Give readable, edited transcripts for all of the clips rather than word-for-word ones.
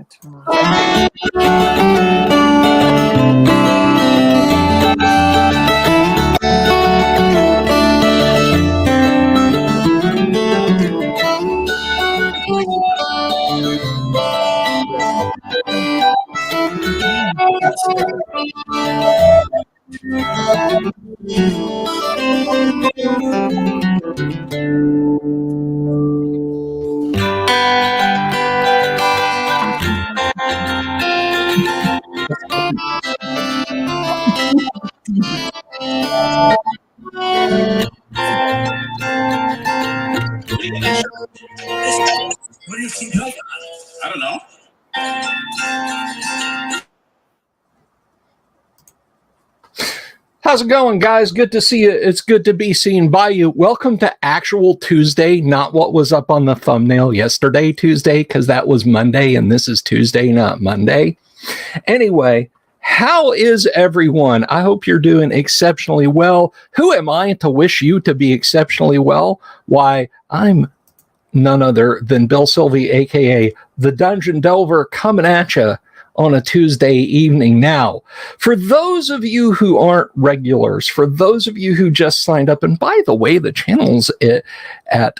What do you think? I don't know. How's it going, guys? Good to see you. It's good to be seen by you. Welcome to actual Tuesday, not what was up on the thumbnail yesterday, Tuesday, because that was Monday, and this is Tuesday, not Monday. Anyway, how is everyone? I hope you're doing exceptionally well. Who am I to wish you to be exceptionally well? Why, I'm none other than Bill Sylvie, a.k.a. the Dungeon Delver, coming at you on a Tuesday evening. Now, for those of you who aren't regulars, for those of you who just signed up, and by the way, the channel's at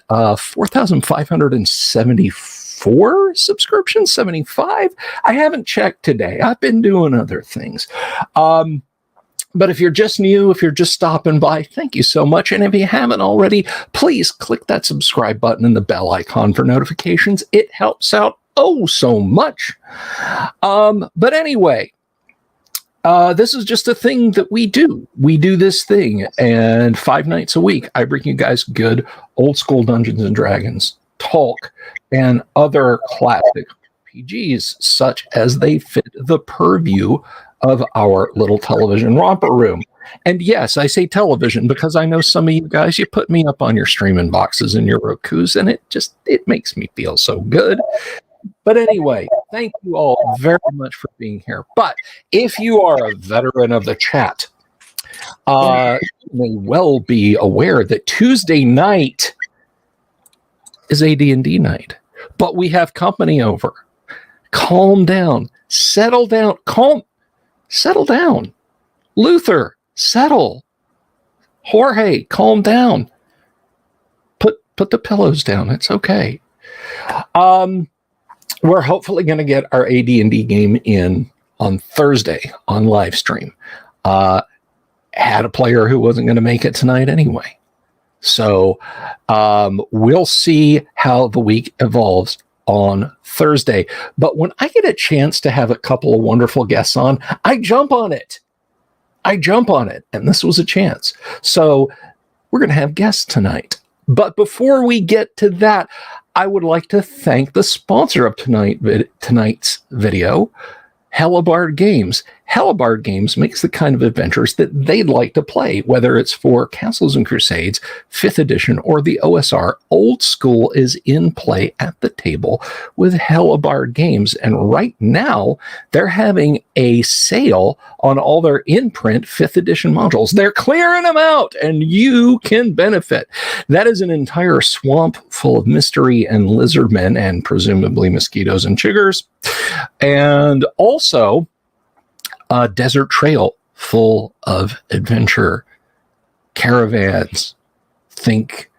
4,574 subscriptions, 75. I haven't checked today. I've been doing other things. But if you're just new, if you're just stopping by, thank you so much. And if you haven't already, please click that subscribe button and the bell icon for notifications. It helps out so much. But anyway, this is just a thing that we do. We do this thing, and 5 nights a week, I bring you guys good old school Dungeons and Dragons talk and other classic RPGs, such as they fit the purview of our little television romper room. And yes, I say television because I know some of you guys, you put me up on your streaming boxes and your Rokus, and it makes me feel so good. But anyway, thank you all very much for being here. But if you are a veteran of the chat, you may well be aware that Tuesday night is AD&D night. But we have company over. Calm down. Settle down. Settle down. Luther, settle. Jorge, calm down. Put the pillows down. It's okay. We're hopefully going to get our AD&D game in on Thursday on Livestream. Had a player who wasn't going to make it tonight anyway. So we'll see how the week evolves on Thursday. But when I get a chance to have a couple of wonderful guests on, I jump on it. And this was a chance. So we're going to have guests tonight. But before we get to that, I would like to thank the sponsor of tonight's video, Hellebarde Games. Hellebarde Games makes the kind of adventures that they'd like to play, whether it's for Castles and Crusades, 5th edition, or the OSR. Old school is in play at the table with Hellebarde Games. And right now, they're having a sale on all their in-print 5th edition modules. They're clearing them out, and you can benefit. That is an entire swamp full of mystery and lizard men, and presumably mosquitoes and chiggers. And also a desert trail full of adventure, caravans. Think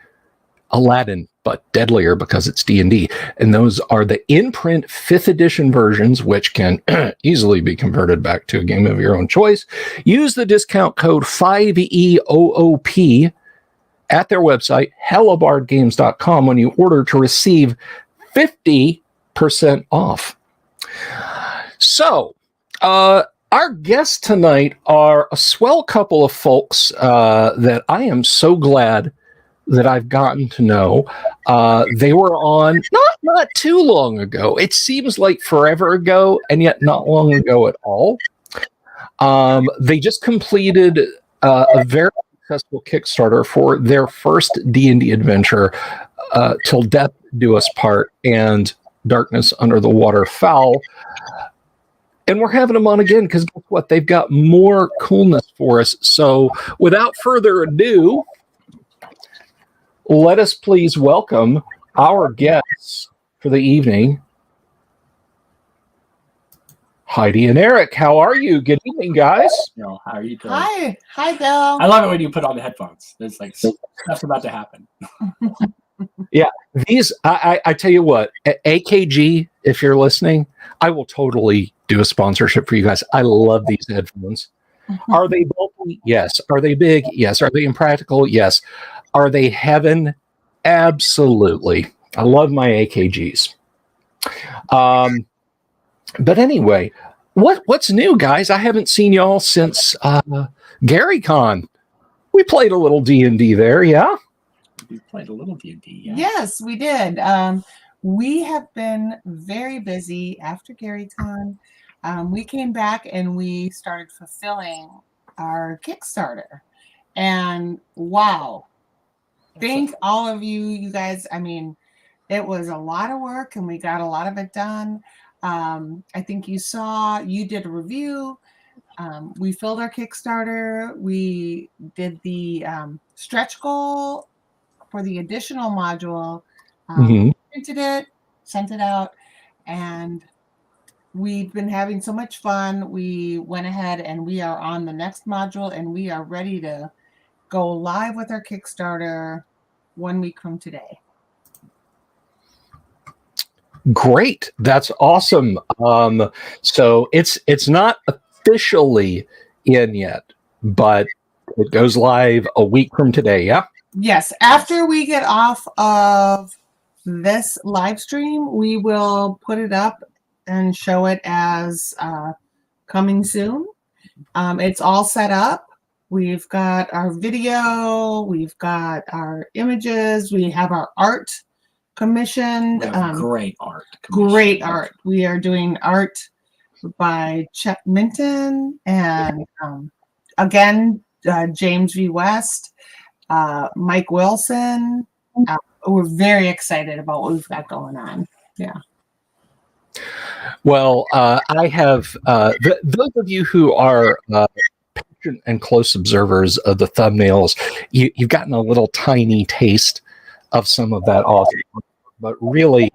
Aladdin, but deadlier because it's D&D. And those are the in-print 5th edition versions, which can easily be converted back to a game of your own choice. Use the discount code 5EOOP at their website, hellebardegames.com, when you order to receive 50% off. So, our guests tonight are a swell couple of folks that I am so glad that I've gotten to know. They were on not too long ago. It seems like forever ago, and yet not long ago at all. They just completed a very successful Kickstarter for their first D&D adventure, Till Death Do Us Part and Darkness Under the Water Foul. And we're having them on again because guess what? They've got more coolness for us. So without further ado, let us please welcome our guests for the evening. Heidi and Eric, how are you? Good evening, guys. How are you doing? Hi, Bill. I love it when you put on the headphones. There's like stuff's about to happen. Yeah, these I tell you what, AKG, if you're listening, I will totally do a sponsorship for you guys. I love these headphones. Are they bulky? Yes. Are they big? Yes. Are they impractical? Yes. Are they heaven? Absolutely. I love my AKGs. But anyway, what's new, guys? I haven't seen y'all since GaryCon. We played a little D&D there, yeah? We played a little D&D, yeah. Yes, we did. We have been very busy after GaryCon. We came back and we started fulfilling our Kickstarter. And wow, thank all of you guys. I mean, it was a lot of work and we got a lot of it done. I think you did a review. We filled our Kickstarter. We did the stretch goal for the additional module. Printed it, sent it out, and we've been having so much fun. We went ahead and we are on the next module and we are ready to go live with our Kickstarter 1 week from today. Great. That's awesome. So it's not officially in yet, but it goes live a week from today, yeah? Yes. After we get off of this live stream, we will put it up and show it as coming soon. It's all set up. We've got our video, we've got our images, we have our art commissioned. Great art. Great art. We are doing art by Chet Minton and again, James V. West, Mike Wilson. We're very excited about what we've got going on. Yeah. Well, I have those of you who are patient and close observers of the thumbnails, you've gotten a little tiny taste of some of that awesome, but really,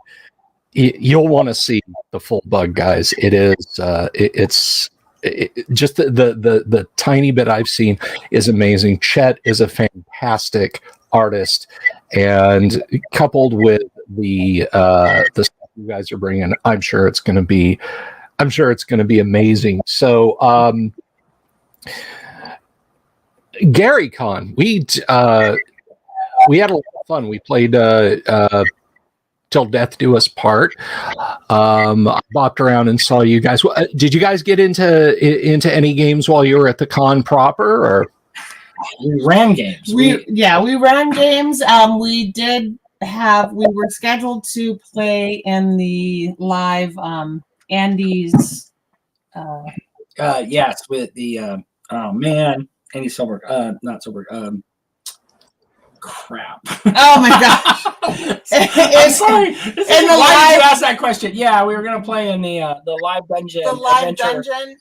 you'll want to see the full bug, guys. It is just the tiny bit I've seen is amazing. Chet is a fantastic artist, and coupled with the stuff you guys are bringing, I'm sure it's going to be amazing. So, GaryCon, we had a lot of fun. We played Till Death Do Us Part. I bopped around and saw you guys. Did you guys get into any games while you were at the con proper, or? We ran games. We ran games. We were scheduled to play in the live Andy's. Yes, with the Andy Silberg. Not Silberg. Crap. Oh my gosh. I'm sorry. Why did you ask that question? Yeah, we were gonna play in the live dungeon. The live dungeon.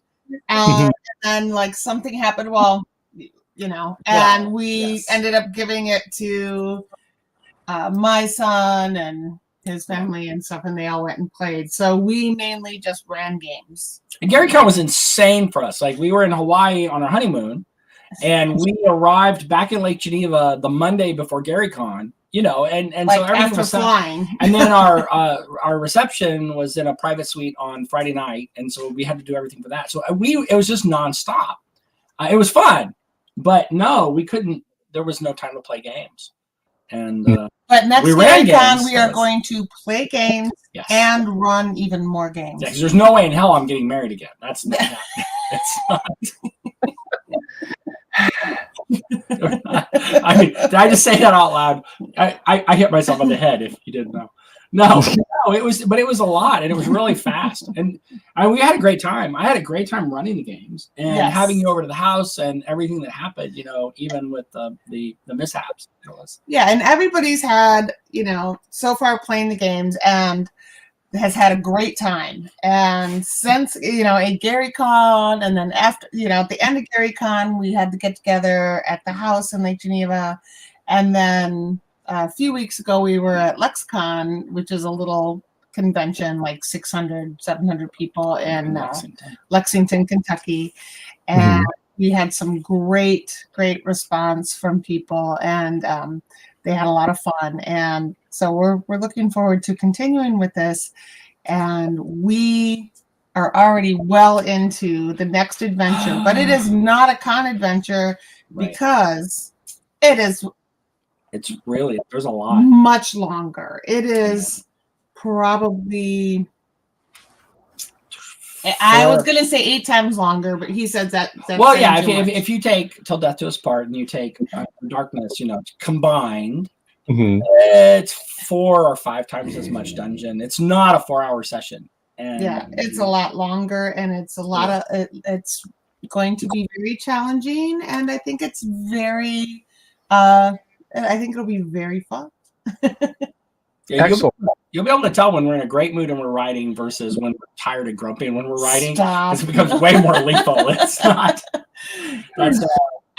And then like something happened. Well, and we ended up giving it to my son and his family and stuff, and they all went and played. So we mainly just ran games. And GaryCon was insane for us. Like, we were in Hawaii on our honeymoon, and we arrived back in Lake Geneva the Monday before GaryCon. And like so everything was flying. And then our reception was in a private suite on Friday night, and so we had to do everything for that. So it was just nonstop. It was fun. But no, we couldn't. There was no time to play games, and but next GaryCon we are going to play games and run even more games. Yeah, because there's no way in hell I'm getting married again. That's not. It's not. I mean, did I just say that out loud? I hit myself on the head. If you didn't know. No, it was a lot, and it was really fast, and we had a great time. I had a great time running the games and having you over to the house and everything that happened. Even with the mishaps. Yeah, and everybody's had so far playing the games and has had a great time. And since at GaryCon, and then after at the end of GaryCon, we had to get together at the house in Lake Geneva, and then. A few weeks ago, we were at LexCon, which is a little convention, like 600, 700 people in Lexington. Lexington, Kentucky. And we had some great response from people, and they had a lot of fun. And so we're looking forward to continuing with this. And we are already well into the next adventure, but it is not a con adventure because it's really, there's a lot. Much longer. It is probably, I was going to say 8 times longer, but he said that. Well, yeah, if you take Till Death Do Us Part and you take Darkness, combined, it's 4 or 5 times as much dungeon. It's not a 4-hour session. And yeah, it's a lot longer, and it's a lot of, it's going to be very challenging, and I think it's very, I think it'll be very fun. Excellent. You'll be able to tell when we're in a great mood and we're writing versus when we're tired and grumpy and when we're writing. It becomes way more lethal. It's not.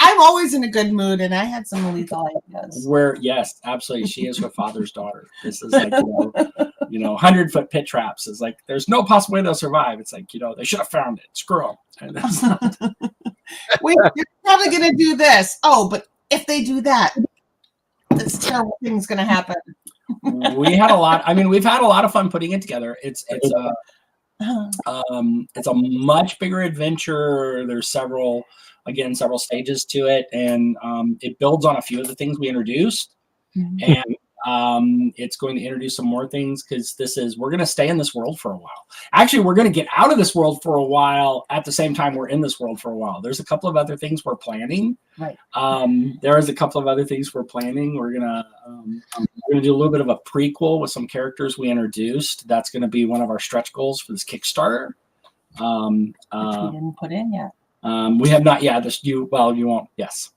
I'm always in a good mood, and I had some lethal ideas. Yes, absolutely. She is her father's daughter. This is like, 100-foot pit traps. Is like, there's no possible way they'll survive. It's like, they should have found it. Screw them. We're probably going to do this. Oh, but if they do that, this terrible thing's going to happen. We've had a lot of fun putting it together. It's a much bigger adventure. There's several stages to it, and it builds on a few of the things we introduced, and it's going to introduce some more things, because we're going to stay in this world for a while. Actually, we're going to get out of this world for a while at the same time we're in this world for a while. There's a couple of other things we're planning. Right. There is a couple of other things we're planning. We're gonna do a little bit of a prequel with some characters we introduced. That's going to be one of our stretch goals for this Kickstarter. Which we didn't put in yet. We have not. Yeah, you won't. Yes.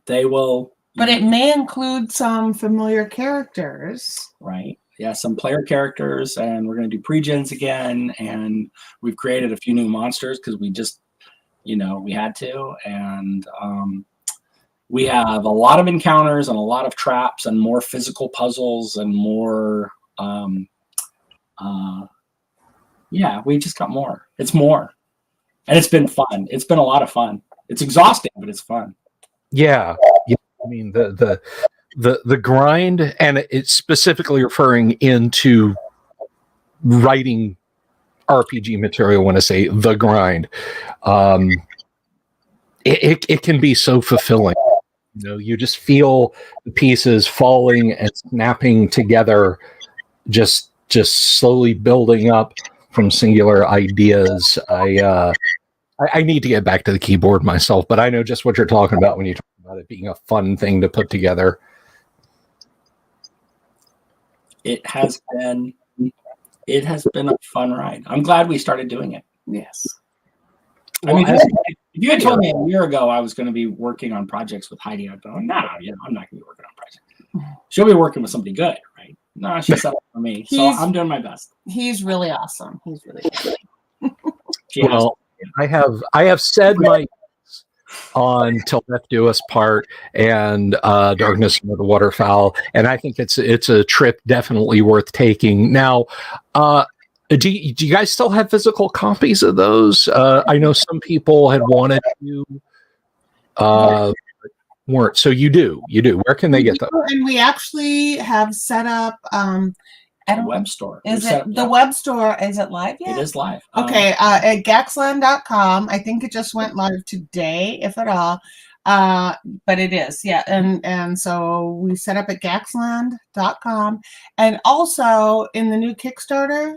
They will. But it may include some familiar characters. Right. Yeah, some player characters, and we're going to do pre-gens again, and we've created a few new monsters because we just, we had to, and we have a lot of encounters and a lot of traps and more physical puzzles and more, we just got more. It's more, and it's been fun. It's been a lot of fun. It's exhausting, but it's fun. Yeah. I mean, the grind, and it's specifically referring into writing RPG material when I say the grind. It can be so fulfilling. You just feel the pieces falling and snapping together, just slowly building up from singular ideas. I need to get back to the keyboard myself, but I know just what you're talking about when you talk about it being a fun thing to put together. It has been a fun ride. I'm glad we started doing it. Yes. If you had told me a year ago I was going to be working on projects with Heidi, I'd go, no, I'm not going to be working on projects. She'll be working with somebody good, right? No, she's set up for me, so I'm doing my best. He's really awesome. He's really good. Well, I have said my on Till Death Do Us Part and Darkness Under the Waterfowl, and I think it's a trip definitely worth taking. Now, do you guys still have physical copies of those? I know some people had wanted to, weren't. So you do. Where can they get those? And we actually have set up at a web store. Is it the web store? Is it live yet? It is live. Okay, at Gaxland.com. I think it just went live today, if at all. But it is, yeah. And so we set up at Gaxland.com. And also in the new Kickstarter,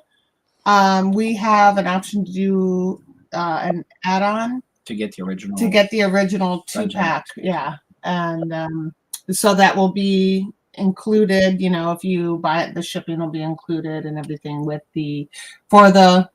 we have an option to do an add-on to get the original 2-pack. Yeah. And so that will be included, if you buy it, the shipping will be included and everything for the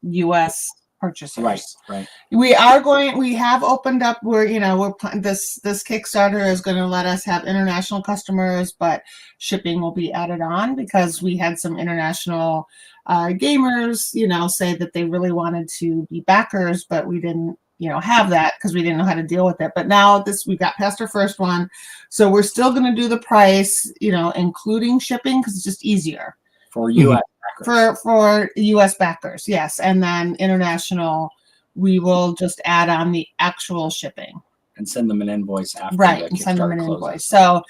US purchasers. Right. We have opened up this Kickstarter is going to let us have international customers, but shipping will be added on because we had some international gamers, say that they really wanted to be backers, but we didn't have that because we didn't know how to deal with it. But now we got past our first one. So we're still going to do the price, including shipping because it's just easier. for U.S. backers. For U.S. backers, yes, and then international, we will just add on the actual shipping and send them an invoice after. Right, the and send them an Kickstarter invoice. closes. So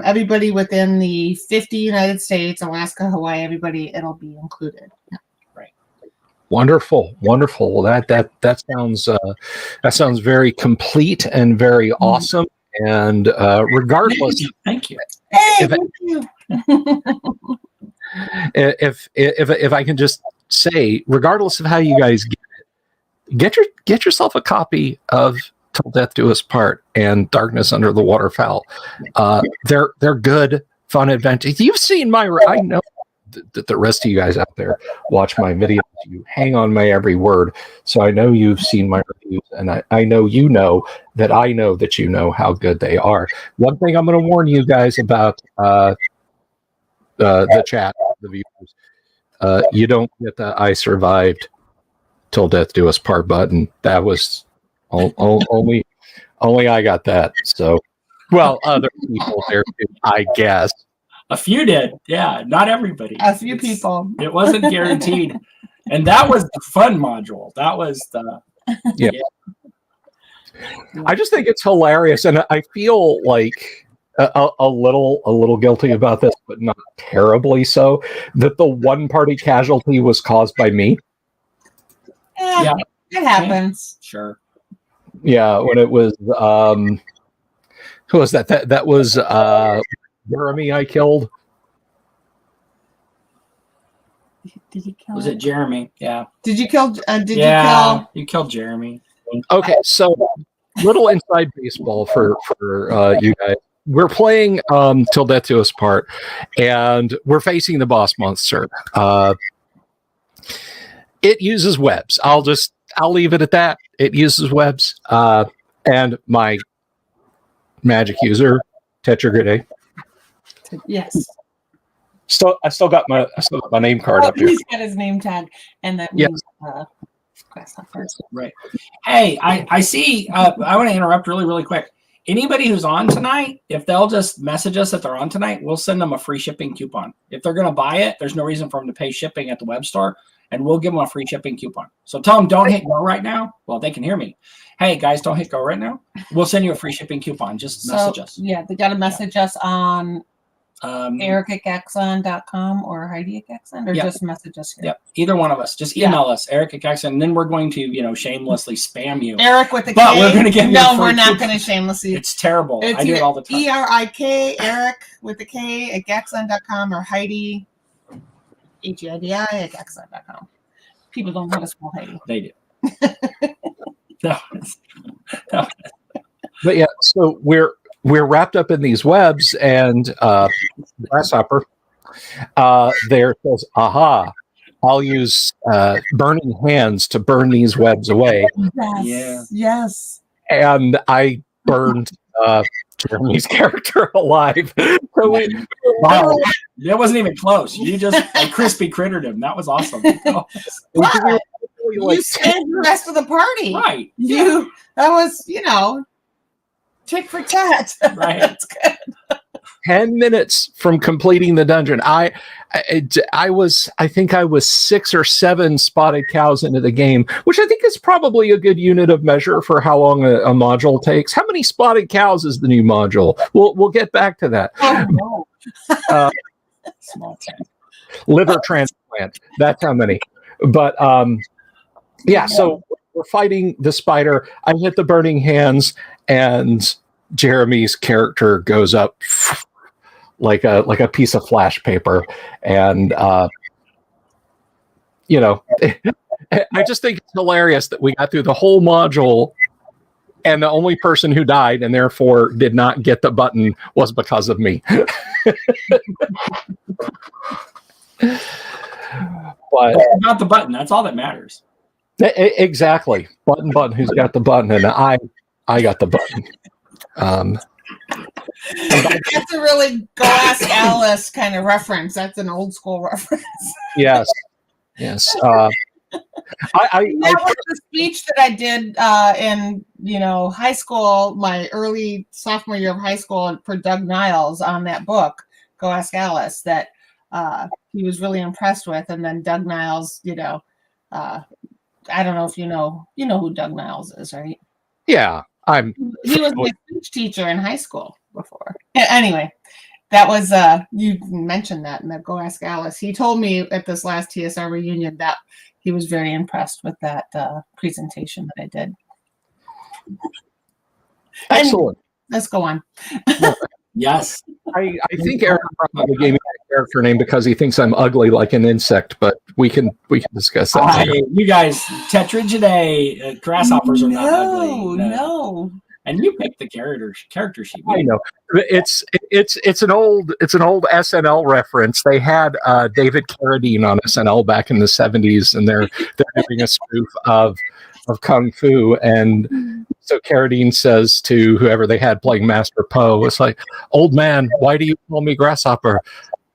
everybody within the 50 United States, Alaska, Hawaii, everybody, it'll be included. Right. Wonderful. Well, that sounds very complete and very awesome. And regardless, thank you. Hey, If- thank you. if I can just say, regardless of how you guys get yourself a copy of Till Death Do Us Part and Darkness Under the Waterfowl. They're good, fun adventures. You've seen I know that the rest of you guys out there watch my videos. You hang on my every word, so I know you've seen my reviews, and I know you know that you know how good they are. One thing I'm going to warn you guys about the chat, the viewers. You don't get the "I survived Till Death Do Us Part" button. That was only I got that. So, well, other people there too, I guess. A few did, yeah. Not everybody. A few people. It wasn't guaranteed, and that was the fun module. That was the Yeah. I just think it's hilarious, and I feel like a little guilty about this, but not terribly so. That the one party casualty was caused by me. Yeah, it happens. Sure. Yeah, when it was who was that? That was Jeremy I killed. Did you kill? Was it Jeremy? Yeah. Did you kill? You killed Jeremy. Okay, so little inside baseball for you guys. We're playing Till Death Do Us Part, and we're facing the boss monster. It uses webs. I'll leave it at that. It uses webs, and my magic user Tetragrid. Yes. I still got my name card up here. He's got his name tag, and that means grasshopper. Right. Hey, I see. I want to interrupt really quick. Anybody who's on tonight, if they'll just message us that they're on tonight, we'll send them a free shipping coupon. If they're going to buy it, there's no reason for them to pay shipping at the web store, and we'll give them a free shipping coupon. So tell them don't hit go right now. Well, they can hear me. Hey, guys, don't hit go right now. We'll send you a free shipping coupon. Just message us. Yeah, they got to message us on Eriks Erik@Gaxon.com or Heidi at Gaxon, or just message us here. Yep. Either one of us. Just email us, Erik at Gygax, and then we're going to, shamelessly spam you. Eric with the But K. we're going to give you No, a we're free not coupon. going to shamelessly. It's terrible. It's I do it all the time. ERIK, Eric with the K at Gaxon.com, or Heidi, HEIDI at Gaxon.com. People don't know how to spell Heidi. They do. No. But yeah, so we're wrapped up in these webs, and grasshopper there says, "Aha! I'll use burning hands to burn these webs away." Yes. Yeah. Yes. And I burned Jeremy's character alive. So Wow. That wasn't even close. You just crispy crittered him. That was awesome. Wow. You saved the rest of the party. Right. That was, tit for tat. Right. That's good. 10 minutes from completing the dungeon. I think I was 6 or 7 spotted cows into the game, which I think is probably a good unit of measure for how long a module takes. How many spotted cows is the new module? We'll get back to that. Oh, no. Small tent. Liver transplant. That's how many. But yeah, so we're fighting the spider. I hit the burning hands, and Jeremy's character goes up like a piece of flash paper, and I just think it's hilarious that we got through the whole module, and the only person who died and therefore did not get the button was because of me. But You got the button. That's all that matters. exactly, button. Who's got the button? And I got the button. That's a really Go Ask Alice kind of reference. That's an old school reference. Yes. I That was the speech that I did in high school, my early sophomore year of high school, for Doug Niles on that book, Go Ask Alice. That he was really impressed with. And then Doug Niles, I don't know if you know who Doug Niles is, right? Yeah, He was my speech teacher in high school before. Anyway, that was you mentioned that in the Go Ask Alice. He told me at this last TSR reunion that he was very impressed with that presentation that I did. excellent. Let's go on. Yes. I think Eric probably gave me that character name because he thinks I'm ugly like an insect, but we can discuss that later. You guys, Tetragidae, grasshoppers are not ugly. No. And you picked the character sheet. I know. It's an old SNL reference. They had David Carradine on SNL back in the 70s, and they're doing a spoof of Kung Fu. And so Carradine says to whoever they had playing Master Po, it's like, "Old man, why do you call me Grasshopper?"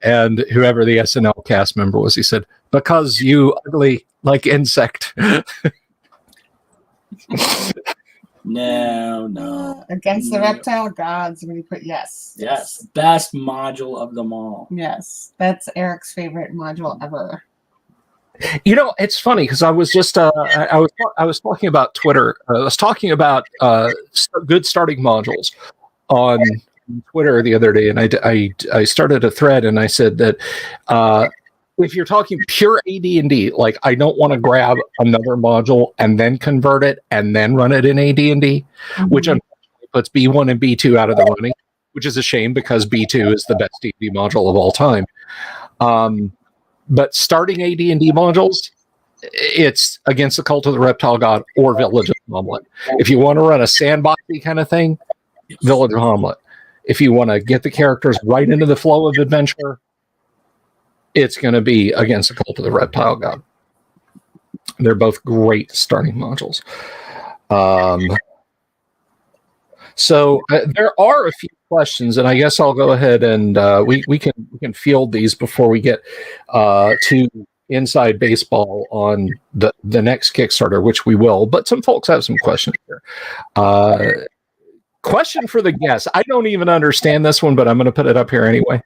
And whoever the SNL cast member was, he said, "Because you ugly like insect." No. Against the reptile gods, when you put yes. Yes. Best module of them all. Yes. That's Erik's favorite module ever. It's funny because I was just I was talking about Twitter. I was talking about good starting modules on Twitter the other day, and I started a thread, and I said that if you're talking pure AD&D, like I don't want to grab another module and then convert it and then run it in AD&D, which unfortunately puts B1 and B2 out of the running, which is a shame because B2 is the best D&D module of all time. But starting AD&D modules, it's against the Cult of the Reptile God or Village of Hamlet. If you want to run a sandboxy kind of thing, Village of Hamlet. If you want to get the characters right into the flow of adventure, it's going to be against the Cult of the Reptile God. They're both great starting modules. So there are a few questions, and I guess I'll go ahead and we can field these before we get to inside baseball on the next Kickstarter, which we will. But some folks have some questions here. Question for the guest. I don't even understand this one, but I'm going to put it up here anyway.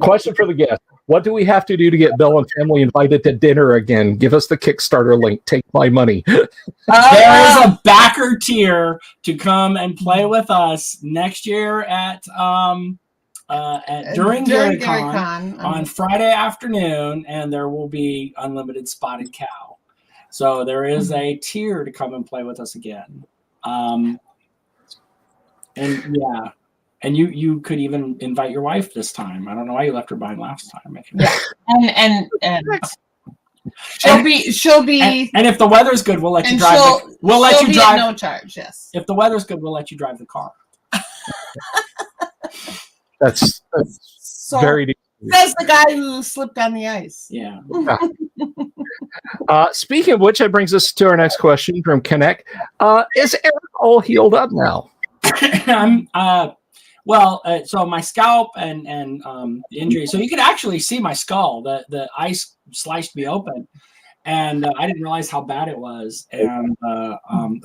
Question for the guest. What do we have to do to get Bill and family invited to dinner again? Give us the Kickstarter link. Take my money. There is a backer tier to come and play with us next year at during GaryCon on Friday afternoon, and there will be unlimited spotted cow. So there is a tier to come and play with us again. And yeah, and you could even invite your wife this time. I don't know why you left her behind last time. Yeah, and she'll be. And if the weather's good, we'll let you drive. We'll let you drive. At no charge. Yes. If the weather's good, we'll let you drive the car. That's so, very deep. That's the guy who slipped on the ice. Yeah. Speaking of which, that brings us to our next question from Connect. Is Erik all healed up now? So my scalp and the injury. So you could actually see my skull. The ice sliced me open, and I didn't realize how bad it was. And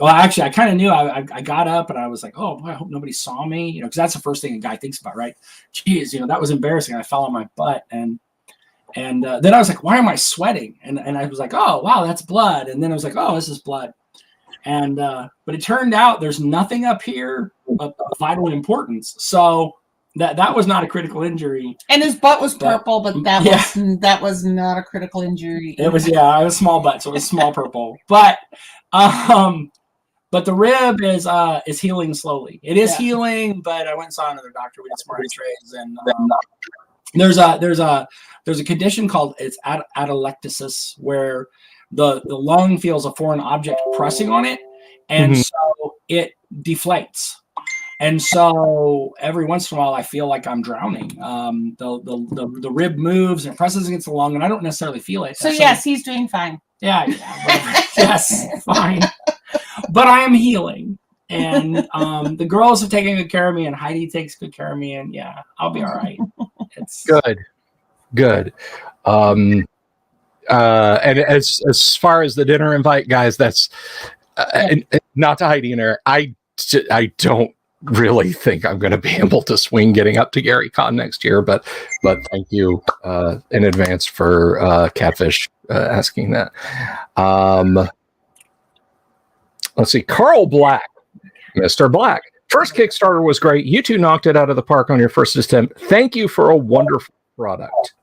actually, I kind of knew. I got up and I was like, oh boy, I hope nobody saw me. Because that's the first thing a guy thinks about, right? Jeez, that was embarrassing. I fell on my butt, and then I was like, why am I sweating? And I was like, oh wow, that's blood. And then I was like, oh, this is blood. And but it turned out there's nothing up here of vital importance. So that was not a critical injury. And his butt was purple, but that was not a critical injury. It was a small butt, so it was small purple. But the rib is healing slowly. It is healing, but I went and saw another doctor. We did some X-rays, and there's a condition called atelectasis where the lung feels a foreign object pressing on it, and so it deflates. And so every once in a while, I feel like I'm drowning. The rib moves and it presses against the lung, and I don't necessarily feel it. So yes, he's doing fine. Yeah, yes, fine. But I am healing, and the girls have taken good care of me, and Heidi takes good care of me, and yeah, I'll be all right. It's good. And as far as the dinner invite, guys, that's and not to Heidi and Eric. I don't really think I'm going to be able to swing getting up to Gary Con next year, but thank you in advance for Catfish asking that. Let's see, Carl Black, Mr. Black. First Kickstarter was great. You two knocked it out of the park on your first attempt. Thank you for a wonderful product.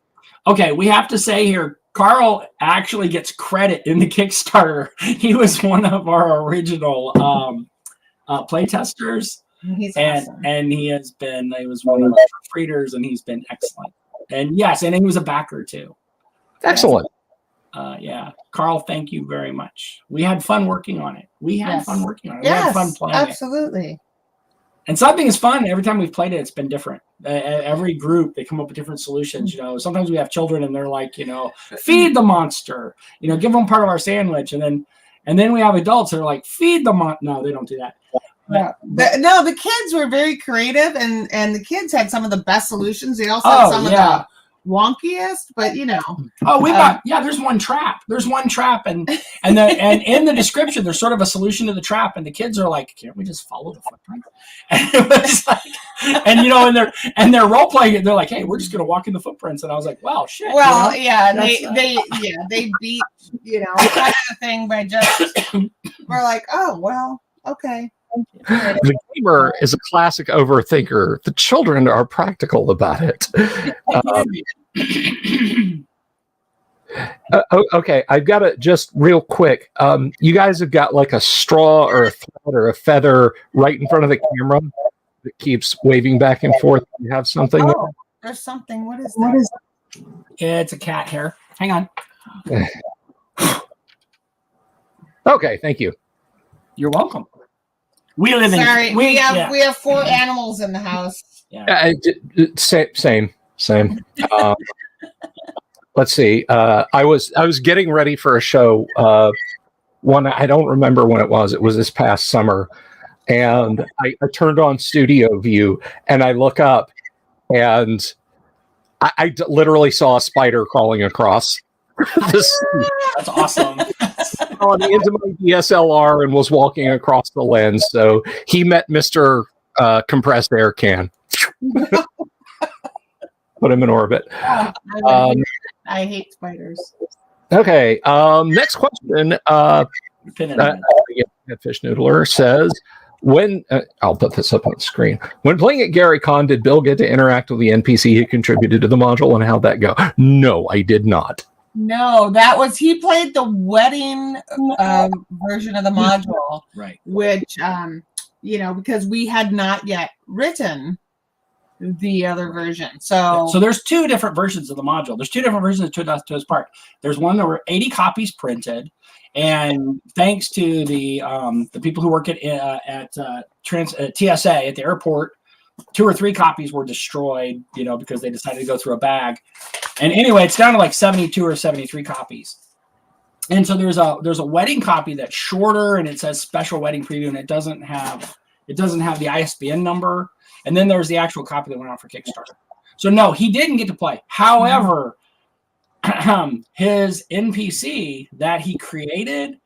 Okay, we have to say here, Carl actually gets credit in the Kickstarter. He was one of our original play testers. He's awesome. And he was one of our readers, and he's been excellent. And yes, and he was a backer too. Excellent. Yeah. Carl, thank you very much. We had fun working on it. We had fun playing absolutely. it. And something is fun. Every time we've played it, it's been different. Every group, they come up with different solutions. You know, sometimes we have children and they're like, you know, feed the monster, you know, give them part of our sandwich. And then we have adults that are like, feed the monster. No, they don't do that. No, the kids were very creative, and the kids had some of the best solutions. They also had some of the wonkiest, but you know. Oh, we got there's one trap. There's one trap, and in the description there's sort of a solution to the trap, and the kids are like, can't we just follow the footprint? And it was like, and you know, and they're role playing it. They're like, hey, we're just gonna walk in the footprints, and I was like, wow, shit. Well, you know? they beat, you know, kind of thing by just we're like, oh well, okay. The gamer is a classic overthinker. The children are practical about it. Okay, I've got to just real quick. You guys have got like a straw or a thread or a feather right in front of the camera that keeps waving back and forth. You have something? Oh, there's something. What is that? It's a cat hair. Hang on. Okay, thank you. You're welcome. We live in. Sorry, we have 4 animals in the house. Yeah. Same. Let's see. I was getting ready for a show. One I don't remember when it was. It was this past summer, and I turned on Studio View, and I look up, and I literally saw a spider crawling across. That's awesome. On into my DSLR and was walking across the lens. So he met Mr. Compressed Air Can. Put him in orbit. I hate spiders. Okay. Next question. Fish Noodler says, when I'll put this up on the screen. When playing at Gary Con, did Bill get to interact with the NPC who contributed to the module, and how'd that go? No, I did not. No, he played the wedding version of the module, right? Which, you know, because we had not yet written the other version. So there's 2 different versions of the module. There's 2 different versions to his part. There's one that were 80 copies printed, and thanks to the people who work at TSA at the airport, 2 or 3 copies were destroyed, you know, because they decided to go through a bag. And anyway, it's down to like 72 or 73 copies. And so there's a wedding copy that's shorter, and it says special wedding preview, and it doesn't have the ISBN number. And then there's the actual copy that went out for Kickstarter. So no, he didn't get to play. However, his NPC that he created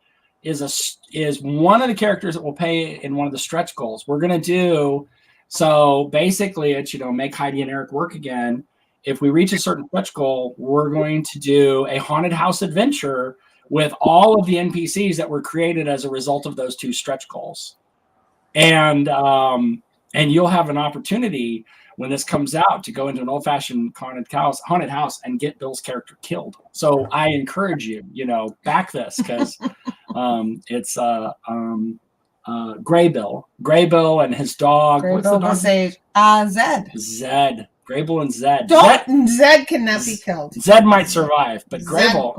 is one of the characters that will pay in one of the stretch goals. We're gonna do. So basically, it's, you know, make Heidi and Erik work again. If we reach a certain stretch goal, we're going to do a haunted house adventure with all of the NPCs that were created as a result of those 2 stretch goals. And you'll have an opportunity when this comes out to go into an old-fashioned haunted house and get Bill's character killed. So I encourage you, you know, back this, because it's Gray Bill and his dog. What's the dog's name? Zed. Grable and Zed. Zed cannot be killed. Zed might survive, but Grable,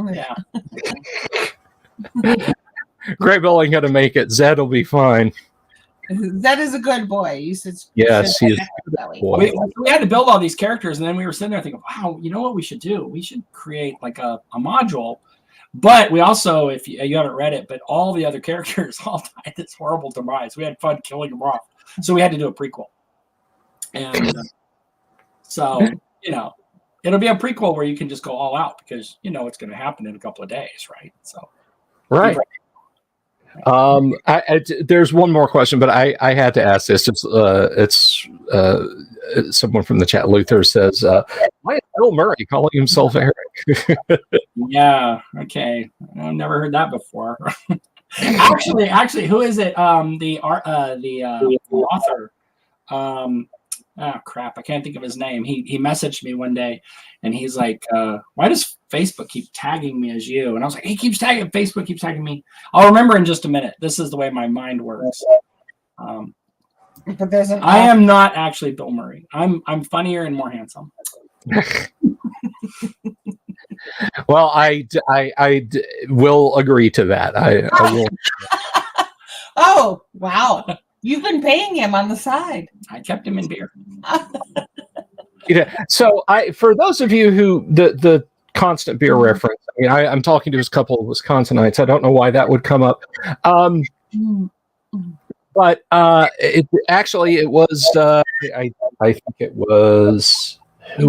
Grable ain't gonna make it. Zed will be fine. Zed is a good boy. Yes, he's that way. We had to build all these characters, and then we were sitting there thinking, wow, you know what we should do? We should create like a module. But we also, if you haven't read it, but all the other characters all died this horrible demise. We had fun killing them off. So we had to do a prequel. And so, you know, it'll be a prequel where you can just go all out, because you know it's going to happen in a couple of days, right? So, right. There's one more question, but I had to ask this. It's someone from the chat. Luther says, "Why is Bill Murray calling himself Eric?" Yeah. Okay. I've never heard that before. actually, who is it? The author. Oh crap! I can't think of his name. He messaged me one day, and he's like, "Why does Facebook keep tagging me as you?" And I was like, "He keeps tagging. Facebook keeps tagging me." I'll remember in just a minute. This is the way my mind works. But there's I am not actually Bill Murray. I'm funnier and more handsome. Well, I will agree to that. I will. Oh wow! You've been paying him on the side. I kept him in beer. So for those of you who the constant beer reference, I mean, I'm talking to a couple of Wisconsinites. I don't know why that would come up. But it was I think it was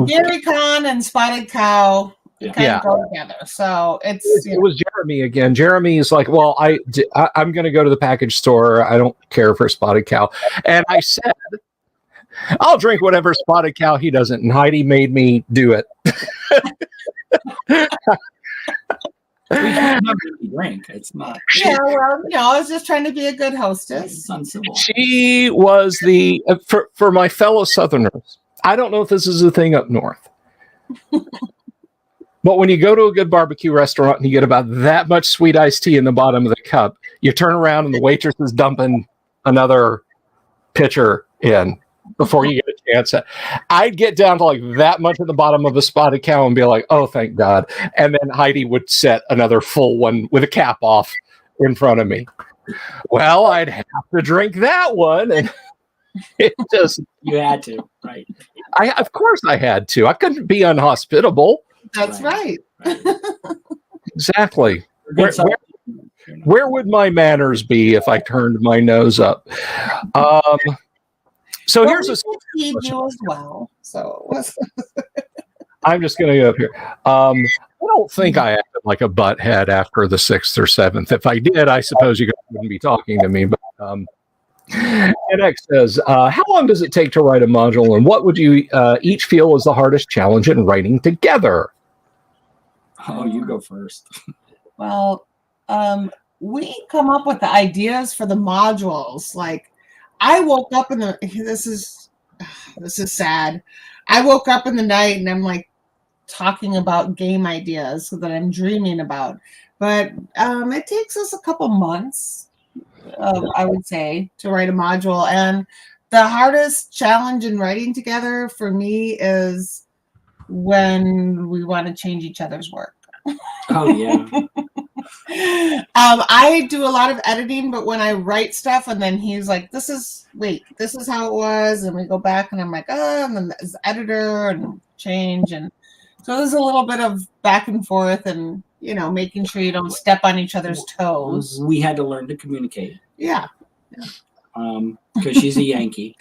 Gary Con and Spotted Cow kind of go together. So it was Jeremy again. Jeremy is like, well, I'm going to go to the package store. I don't care for Spotted Cow. And I said, I'll drink whatever Spotted Cow he doesn't. And Heidi made me do it. Drink. It's not. Yeah, well, I was just trying to be a good hostess. It's uncivil. She was the for my fellow Southerners. I don't know if this is a thing up north, but when you go to a good barbecue restaurant and you get about that much sweet iced tea in the bottom of the cup, you turn around and the waitress is dumping another pitcher in before you get a chance. I'd get down to like that much at the bottom of a Spotted Cow and be like, oh, thank God. And then Heidi would set another full one with a cap off in front of me. Well, I'd have to drink that one. And it just... You had to, right? Of course I had to. I couldn't be unhospitable. That's right. Exactly. Where would my manners be if I turned my nose up? So here's a feed you as well. So I'm just going to go up here. I don't think I acted like a butthead after the 6th or 7th. If I did, I suppose you guys wouldn't be talking to me. But Eriks says, how long does it take to write a module, and what would you each feel is the hardest challenge in writing together? Oh, you go first. Well, we come up with the ideas for the modules. Like, I woke up this is sad. I woke up in the night and I'm like talking about game ideas that I'm dreaming about. But it takes us a couple months, I would say, to write a module. And the hardest challenge in writing together for me is when we want to change each other's work. Oh, yeah. I do a lot of editing, but when I write stuff and then he's like, this is how it was, and we go back and I'm like, and then there's editor and change, and so there's a little bit of back and forth and making sure you don't step on each other's toes. We had to learn to communicate. Yeah. Because she's a Yankee.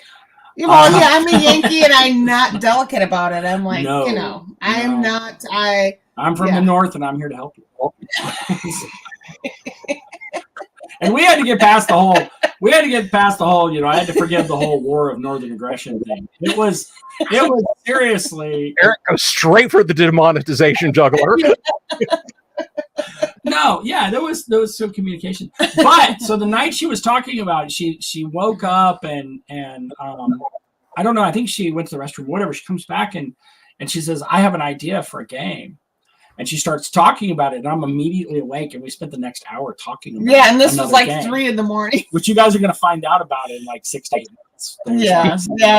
Well, I'm a Yankee and I'm not delicate about it. I'm like, I'm not. I'm from the north and I'm here to help you. And we had to get past the whole, I had to forgive the whole war of northern aggression thing. It was seriously. Erik goes straight for the demonetization juggler. No, yeah, there was some communication. But so the night she was talking about it, she woke up and I don't know, I think she went to the restroom, whatever. She comes back and she says, I have an idea for a game. And she starts talking about it, and I'm immediately awake, and we spent the next hour talking about it. Yeah, and this was like game, 3 a.m, which you guys are going to find out about in like 6 to 8 minutes.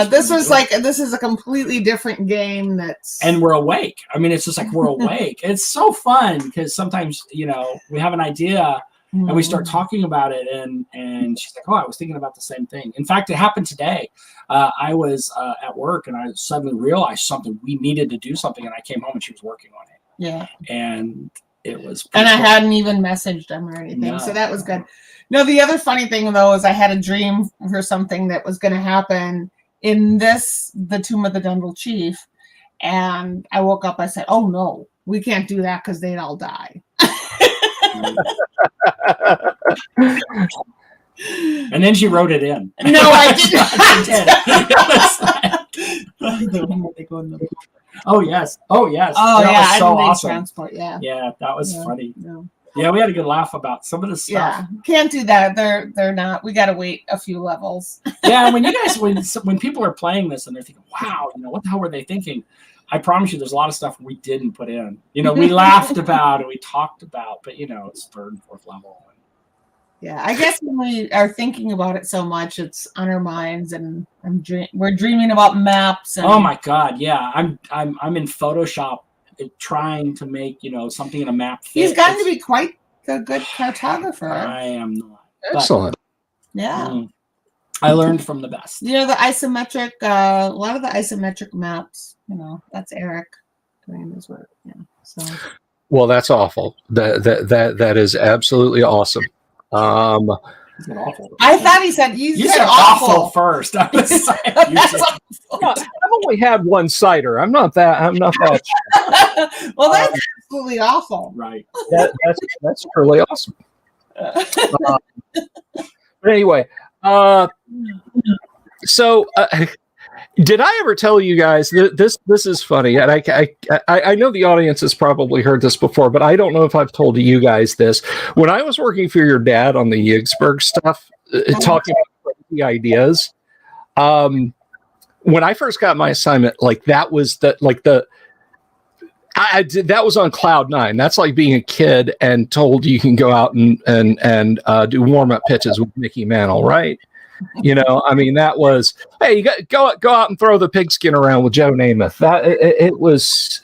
This is a completely different game and we're awake. I mean, it's just like we're awake. It's so fun because sometimes we have an idea and we start talking about it, and she's like, oh, I was thinking about the same thing. In fact, it happened today. I was at work, and I suddenly realized something. We needed to do something, and I came home, and she was working on it. Yeah. And it was and I hadn't even messaged him or anything. So that was good. No, the other funny thing though is I had a dream for something that was going to happen in the Tomb of the Dundle Chief, and I woke up, I said, oh no, we can't do that because they'd all die. And then she wrote it in. No, I didn't. Oh yes. Oh that yeah, was so I didn't awesome. Transport. Yeah. Yeah, that was funny. No. Yeah, we had a good laugh about some of the stuff. Yeah, can't do that. They're not. We got to wait a few levels. Yeah, when you guys when people are playing this and they're thinking, "Wow, what the hell were they thinking?" I promise you, there's a lot of stuff we didn't put in. We laughed about and we talked about, but it's third and fourth level. Yeah, I guess when we are thinking about it so much, it's on our minds, and we're dreaming about maps. And, oh my God, yeah, I'm in Photoshop trying to make something in a map fit. He's gotten to be quite a good cartographer. I am not. Excellent. Yeah. I learned from the best. The isometric, a lot of the isometric maps, that's Erik doing his work. Yeah. So. Well, that's awful. That is absolutely awesome. I thought he said you said awful first. I was like, I've only had one cider. I'm not that. Well, that's absolutely awful. Right. That's truly awesome. But anyway, so did I ever tell you guys this is funny, and I know the audience has probably heard this before, but I don't know if I've told you guys this. When I was working for your dad on the Yigsburg stuff, talking about crazy ideas, when I first got my assignment, that was that was on cloud 9. That's like being a kid and told you can go out and do warm-up pitches with Mickey Mantle, right? That was, hey, you got go out and throw the pigskin around with Joe Namath.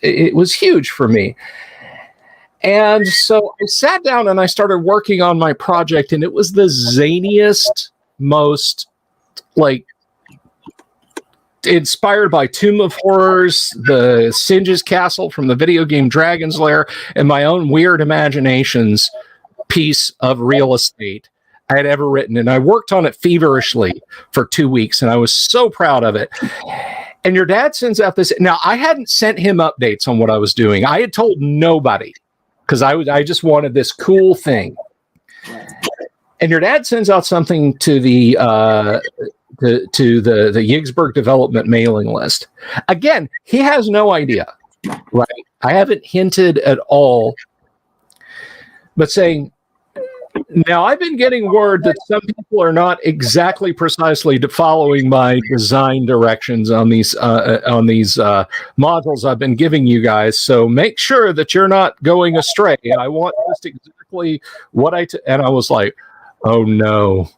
It was huge for me. And so I sat down and I started working on my project, and it was the zaniest, most inspired by Tomb of Horrors, the Singe's Castle from the video game Dragon's Lair, and my own weird imaginations piece of real estate I had ever written. And I worked on it feverishly for 2 weeks, and I was so proud of it. And your dad sends out this. Now, I hadn't sent him updates on what I was doing. I had told nobody because I just wanted this cool thing. And your dad sends out something to the Yigsburg development mailing list. Again, he has no idea, right? I haven't hinted at all, but saying, now I've been getting word that some people are not exactly precisely following my design directions on these modules I've been giving you guys. So make sure that you're not going astray. I want just exactly what and I was like, oh no.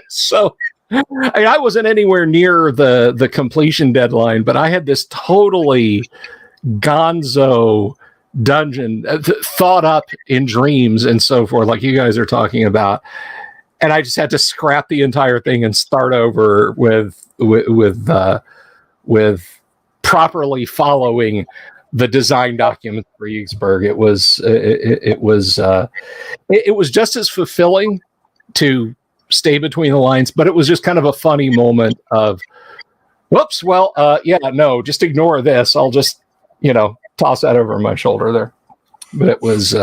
So I wasn't anywhere near the completion deadline, but I had this totally gonzo dungeon thought up in dreams and so forth, like you guys are talking about, and I just had to scrap the entire thing and start over with properly following the design document for Yigsburg. It was just as fulfilling to stay between the lines, but it was just kind of a funny moment of, whoops, well, just ignore this. I'll just, toss that over my shoulder there. But it was,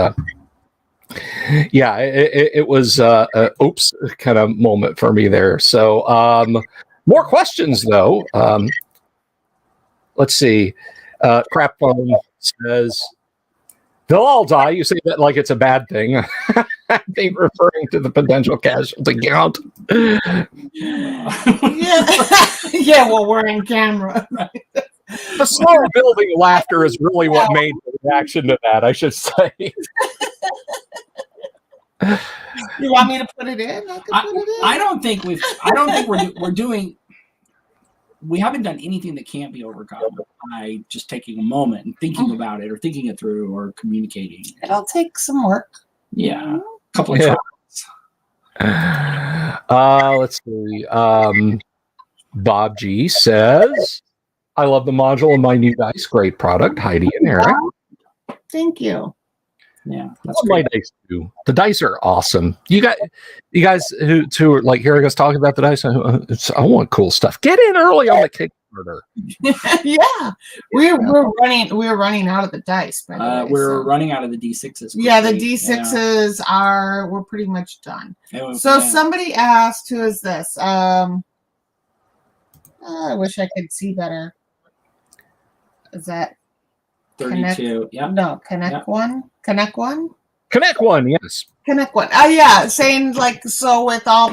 it was oops kind of moment for me there. So more questions though. Let's see. Crap Phone says, they'll all die. You say that like it's a bad thing. I think referring to the potential casualty count. Yeah, well, we're in camera. Right? The slow building laughter is really what made the reaction to that, I should say. You want me to put it in? I don't think we're doing. We haven't done anything that can't be overcome by just taking a moment and thinking about it, or thinking it through, or communicating. It'll take some work. Yeah, a couple of tries. Let's see. Bob G says, I love the module in my new dice. Great product, Heidi and Erik. Thank you. Yeah, that's my dice too. The dice are awesome. You guys who are like hearing us talking about the dice, I want cool stuff. Get in early on the Kickstarter. Kickstarter. Yeah, we're running out of the dice. By the way, we're running out of the D6s. Quickly. Yeah, the D6s we're pretty much done. So somebody asked, who is this? I wish I could see better. Is that 32? Yeah. No, Connect One. Connect One. Connect One, yes. Connect One. Oh yeah, saying like, so with all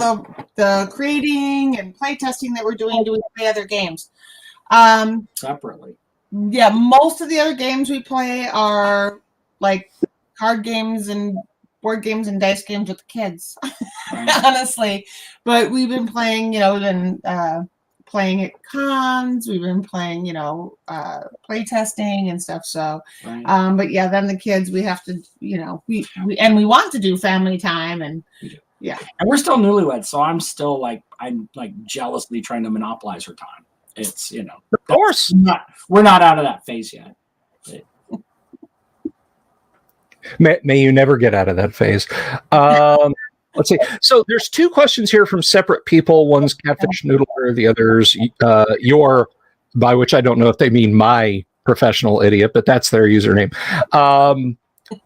the creating and play testing that we're doing, do we play other games? Separately. Yeah, most of the other games we play are like card games and board games and dice games with the kids, right. Honestly. But we've been playing, we've been playing at cons, we've been playing, play testing and stuff. So, right. But yeah, then the kids, we have to, we want to do family time and yeah. And we're still newlyweds, so I'm still I'm jealously trying to monopolize her time. It's, of course, we're not out of that phase yet. May you never get out of that phase. Let's see. So there's two questions here from separate people. One's Catfish Noodler, the other's your, by which I don't know if they mean my professional idiot, but that's their username.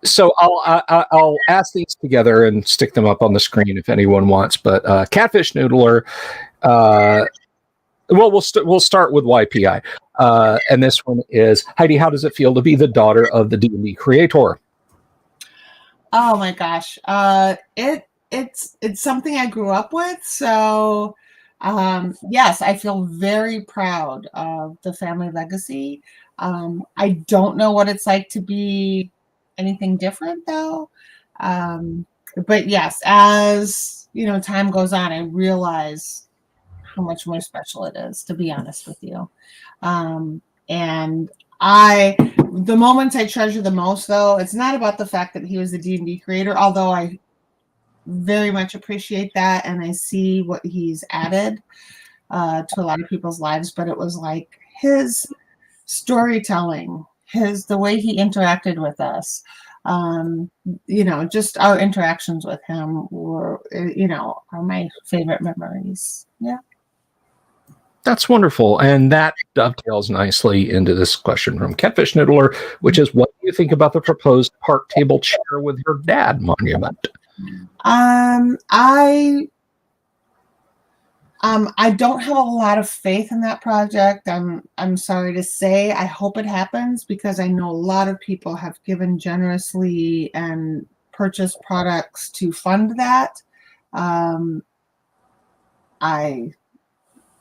So I'll ask these together and stick them up on the screen if anyone wants. But Catfish Noodler. Well, we'll start with YPI, and this one is Heidi. How does it feel to be the daughter of the D&D creator? Oh my gosh, it's something I grew up with. So yes, I feel very proud of the family legacy. I don't know what it's like to be anything different though. But yes, as time goes on, I realize how much more special it is, to be honest with you. And the moments I treasure the most, though, it's not about the fact that he was the D&D creator, although I very much appreciate that and I see what he's added to a lot of people's lives, but it was like his storytelling, the way he interacted with us, just our interactions with him were, are my favorite memories. Yeah. That's wonderful. And that dovetails nicely into this question from Catfish Noodler, which is, what do you think about the proposed park table chair with your dad monument? I don't have a lot of faith in that project. I'm sorry to say. I hope it happens because I know a lot of people have given generously and purchased products to fund that. I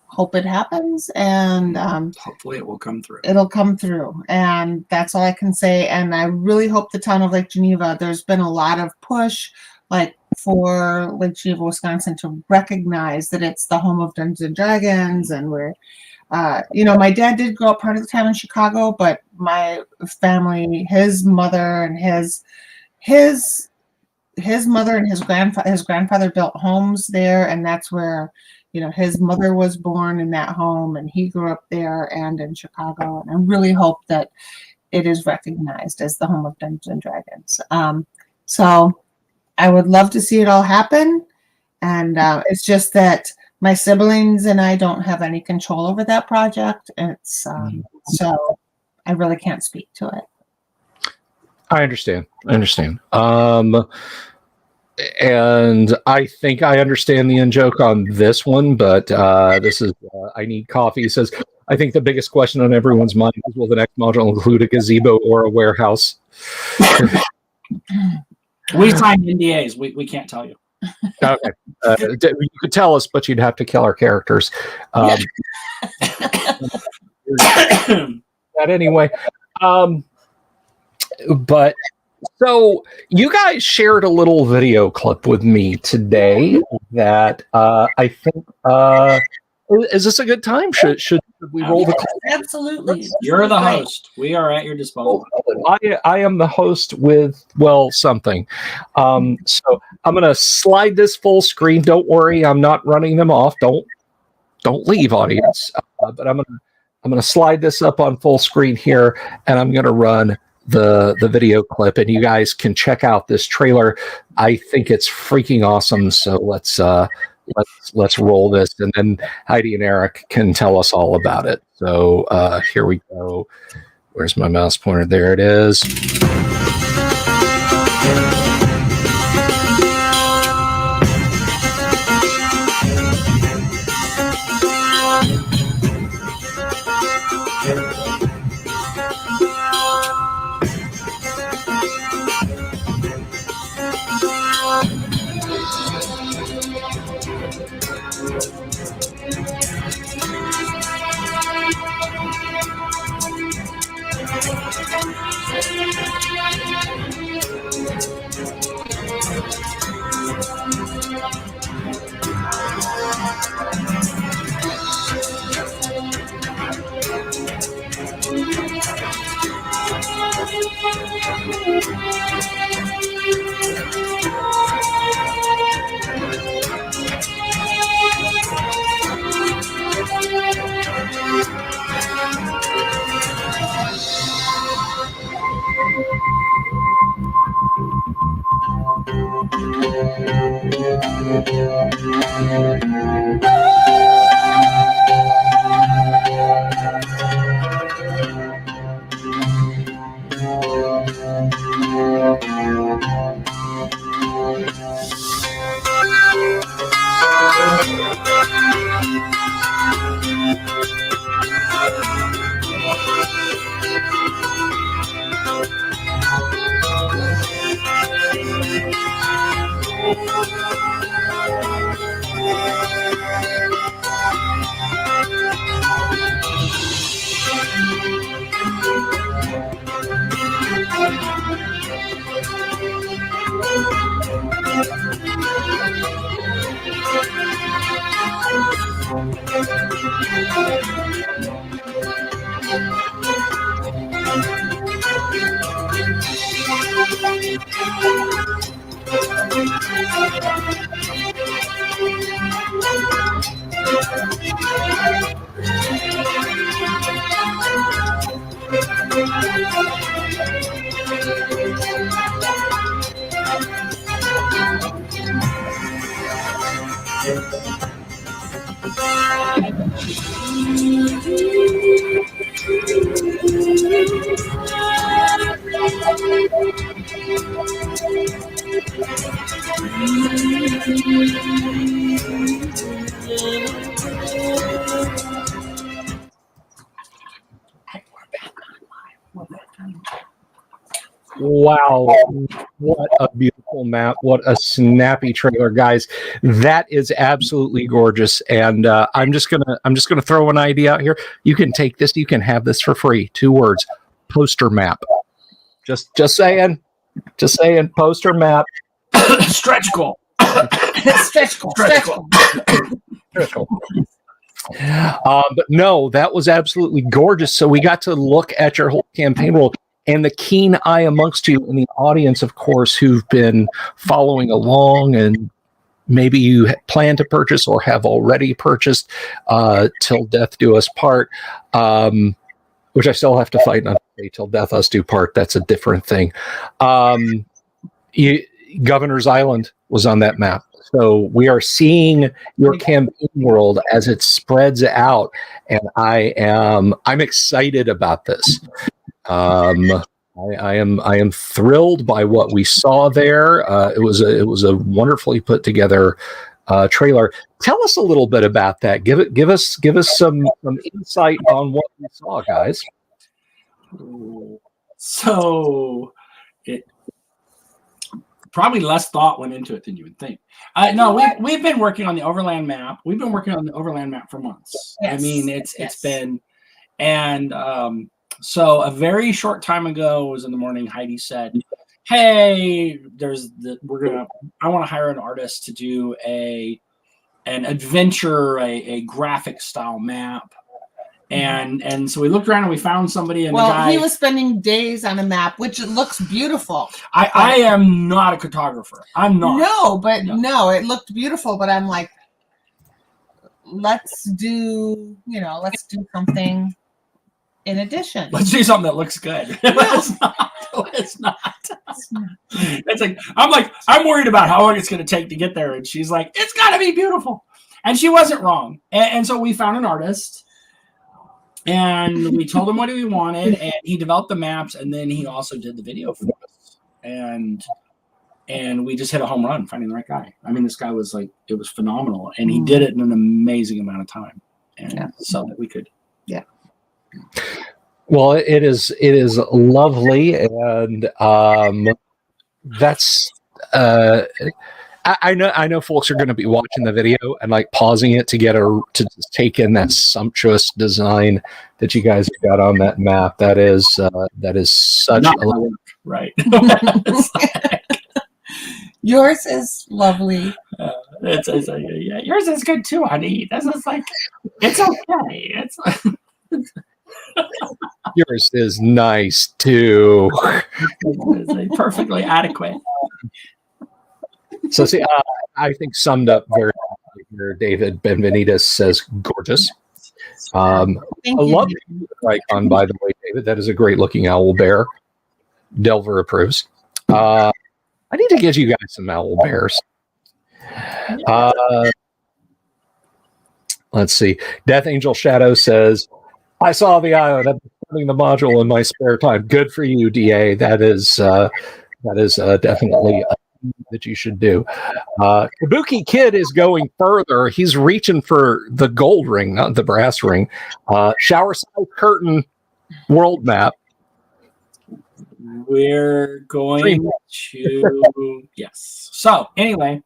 hope it happens, and hopefully it will come through. It'll come through, and that's all I can say. And I really hope the town of Lake Geneva, there's been a lot of push for Lake Geneva, Wisconsin to recognize that it's the home of Dungeons and Dragons, and we're my dad did grow up part of the time in Chicago, but my family, his mother and his mother and his grandfather built homes there, and that's where his mother was born in that home, and he grew up there and in Chicago. And I really hope that it is recognized as the home of Dungeons and Dragons. So I would love to see it all happen. And it's just that my siblings and I don't have any control over that project. It's so I really can't speak to it. I understand. And I think I understand the in-joke on this one, but this is I Need Coffee. He says, I think the biggest question on everyone's mind is, will the next module include a gazebo or a warehouse? We signed NDAs. We can't tell you. Okay. You could tell us, but you'd have to kill our characters. But anyway. But so you guys shared a little video clip with me today that I think is this a good time? Should we roll the clip? Absolutely. You're the host. We are at your disposal. I am the host with something. So I'm gonna slide this full screen. Don't worry, I'm not running them off. Don't leave, audience. But I'm gonna slide this up on full screen here, and I'm gonna run the video clip, and you guys can check out this trailer. I think it's freaking awesome. So let's let's roll this, and then Heidi and Erik can tell us all about it. So here we go. Where's my mouse pointer? There it is. Wow, what a beautiful map. What a snappy trailer, guys. That is absolutely gorgeous. And I'm just gonna throw an idea out here. You can take this, you can have this for free. 2 words. Poster map. Just saying. Just saying, poster map. Stretch goal. Stretch goal. Stretch goal. Stretch goal. But no, that was absolutely gorgeous. So we got to look at your whole campaign world. And the keen eye amongst you in the audience, of course, who've been following along, and maybe you plan to purchase or have already purchased Till Death Do Us Part, which I still have to fight on Till Death Us Do Part. That's a different thing. Governor's Island was on that map. So we are seeing your campaign world as it spreads out, and I'm excited about this. I am thrilled by what we saw there. It was a wonderfully put together trailer. Tell us a little bit about that. Give us some insight on what we saw, guys. So it probably less thought went into it than you would think. No, we've been working on the Overland Map. We've been working on the Overland Map for months. Yes. I mean, it's been, and so a very short time ago, it was in the morning, Heidi said, hey, I want to hire an artist to do an adventure, a graphic style map. And so we looked around and we found somebody. And he was spending days on a map, which looks beautiful. I am not a cartographer. I'm not. No, it looked beautiful. But I'm like, let's do something in addition. Let's do something that looks good. It's not. It's not. It's like I'm worried about how long it's going to take to get there, and she's like, it's got to be beautiful, and she wasn't wrong. And so we found an artist, and we told him what we wanted, and he developed the maps, and then he also did the video for us, and we just hit a home run finding the right guy. I mean, this guy was like, it was phenomenal, and he did it in an amazing amount of time, and so that we could. Yeah. Well, it is lovely, and that's I know folks are going to be watching the video and like pausing it to to take in that sumptuous design that you guys have got on that map. That is such a right. Yours is lovely. Yeah, yours is good too, honey. This is like, it's okay. It's yours is nice too. It's perfectly adequate. So see, I think summed up very well here. David Benvenides says gorgeous. I love the icon, by the way, David. That is a great looking owl bear. Delver approves. I need to get you guys some owl bears. Let's see. Death Angel Shadow says, I saw the island. I'm running the module in my spare time. Good for you, DA. That is definitely that you should do. Kabuki Kid is going further. He's reaching for the gold ring, not the brass ring. Shower side curtain world map. We're going to yes. So anyway,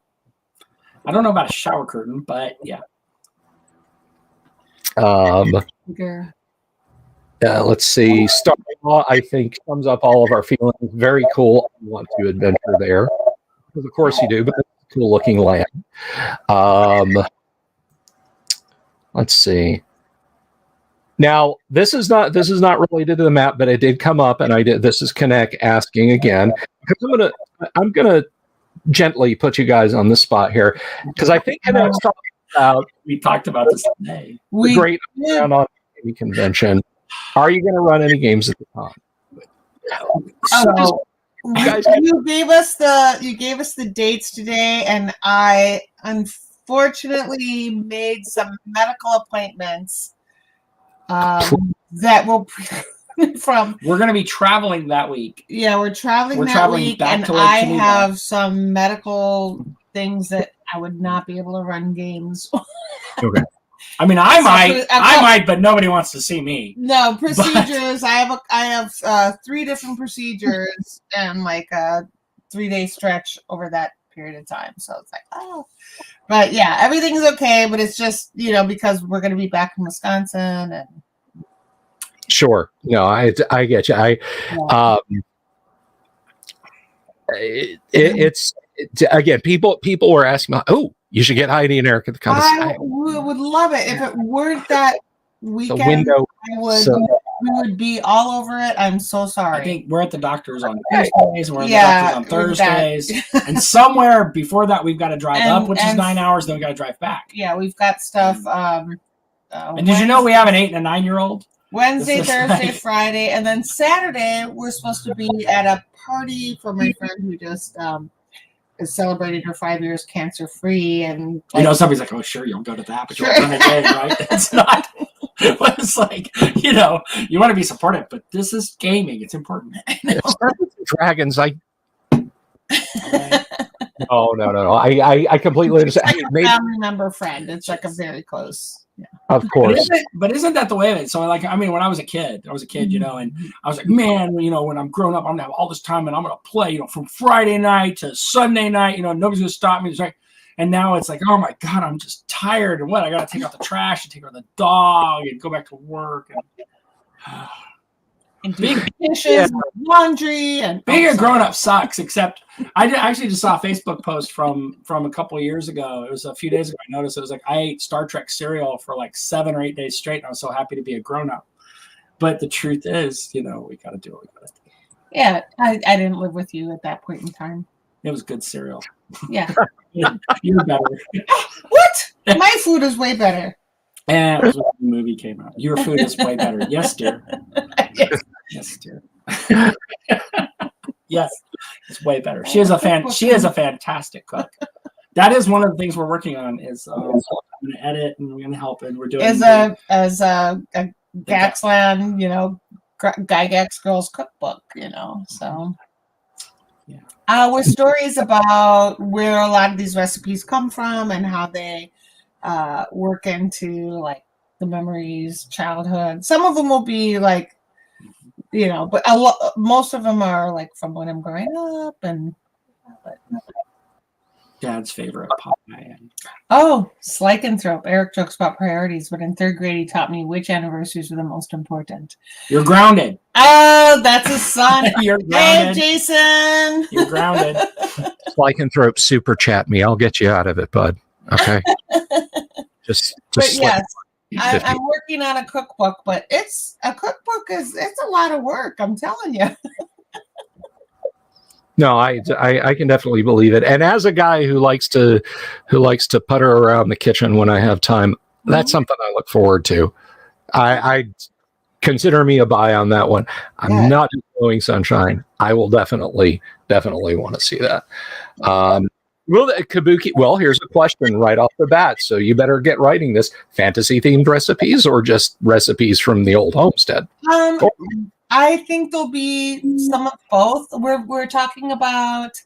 I don't know about a shower curtain, but yeah. Let's see. Star Law, I think, sums up all of our feelings. Very cool. I want to adventure there. Because of course you do, but it's a cool looking land. Let's see. Now, this is not related to the map, but it did come up, and I did. This is Connect asking again. Because I'm gonna gently put you guys on the spot here, because I think Connect's talking about. We talked about this today. The great round on the convention. Are you going to run any games at the time? You gave us the dates today, and I unfortunately made some medical appointments that will from. We're going to be traveling that week. Yeah, we're traveling that week, and I have some medical things that I would not be able to run games. Okay. I mean, I might, but nobody wants to see me. No procedures. But I have 3 different procedures and like a 3-day stretch over that period of time. So it's like, oh, but yeah, everything's okay. But it's just because we're going to be back in Wisconsin and. Sure. No, I get you. It's again, people were asking me, oh, you should get Heidi and Erik at the conference. I would love it if it weren't that weekend. The window, we would be all over it. I'm so sorry. I think we're at the doctor's on Tuesdays, and we're at the doctor's on Thursdays, and somewhere before that we've got to drive up, which is 9 hours. Then we got to drive back. Yeah, we've got stuff. And did you know we have an 8 and a 9-year-old? Wednesday, Thursday, Friday, and then Saturday we're supposed to be at a party for my friend who just celebrated her 5 years cancer free, and somebody's like, oh sure, you'll go to that, but you'll run again, right? It's not. It's like you want to be supportive, but this is gaming. It's important. Dragons, Oh no! I completely understand. Like a family member friend. It's like a very close. Yeah. Of course. But isn't that the way of it? So when I was a kid, and I was like, man, when I'm grown up, I'm gonna have all this time, and I'm gonna play, from Friday night to Sunday night. Nobody's gonna stop me. And now it's like, oh my God, I'm just tired. And I got to take out the trash and take out the dog and go back to work. And do dishes, and laundry, and being a grown-up sucks. Except I actually just saw a Facebook post from a couple of years ago. It was a few days ago. I noticed it was like I ate Star Trek cereal for like 7 or 8 days straight, and I was so happy to be a grown-up. But the truth is, we got to do what we got to do. Yeah, I didn't live with you at that point in time. It was good cereal. Yeah, you're better. What? My food is way better. And it was when the movie came out. Your food is way better. Yes, dear. Yes, dear. Yes, it's way better. She is a fantastic cook. That is one of the things we're working on. Is I'm going to edit and we're going to help, and we're doing as a Gaxland, Gygax Girls Cookbook, so. Yeah. With stories about where a lot of these recipes come from and how they work into like the memories, childhood. Some of them will be like, but most of them are like from when I'm growing up and. Dad's favorite pie. Oh, Slycanthrope. Erik jokes about priorities, but in third grade he taught me which anniversaries were the most important. You're grounded. Oh, that's his son. You're grounded. Hey, Jason. You're grounded. Slycanthrope, super chat me. I'll get you out of it, bud. Okay. Just but yes, I'm working on a cookbook, but it's a lot of work. I'm telling you. No, I can definitely believe it. And as a guy who likes to putter around the kitchen when I have time, that's something I look forward to. I consider me a buy on that one. I'm not just blowing sunshine. I will definitely want to see that. Kabuki, well, here's a question right off the bat. So you better get writing this. Fantasy themed recipes or just recipes from the old homestead? I think there'll be some of both. We're talking about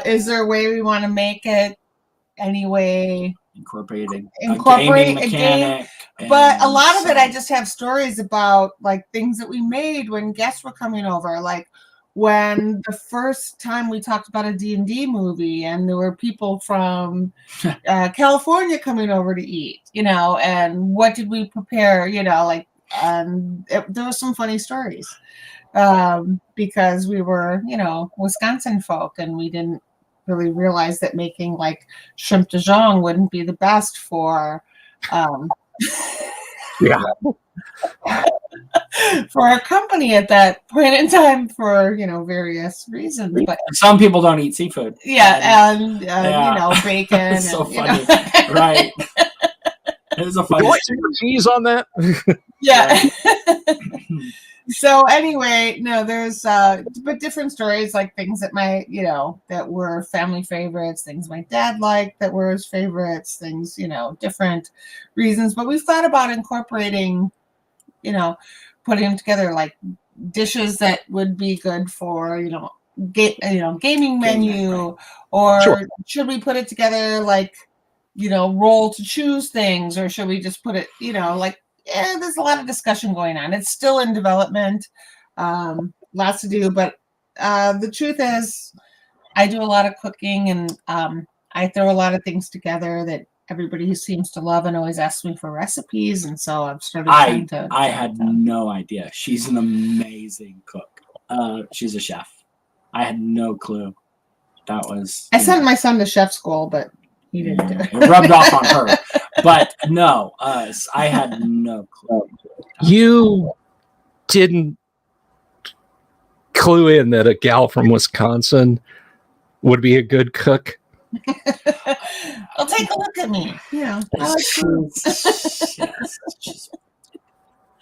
is there a way we want to make it anyway? Incorporate a game. But a lot of it, I just have stories about like things that we made when guests were coming over. Like when the first time we talked about a D&D movie and there were people from California coming over to eat, and what did we prepare, there were some funny stories because we were, Wisconsin folk, and we didn't really realize that making like shrimp de Dijon wouldn't be the best for for our company at that point in time for various reasons. But some people don't eat seafood. And bacon. It's so funny, right? It was a funny cheese on that. Yeah. So anyway, no, there's but different stories, like things that that were family favorites, things my dad liked that were his favorites, things, different reasons. But we've thought about incorporating, putting them together like dishes that would be good for, gaming menu, right. Or should we put it together like, roll to choose things, or should we just put it, there's a lot of discussion going on. It's still in development, lots to do, but the truth is I do a lot of cooking, and I throw a lot of things together that everybody seems to love and always asks me for recipes, and so I've started I had no idea. She's an amazing cook. She's a chef. I had no clue. I sent my son to chef school, but he didn't do it. It rubbed off on her. But no, I had no clue. You didn't clue in that a gal from Wisconsin would be a good cook? Well, take a look at me. I like food.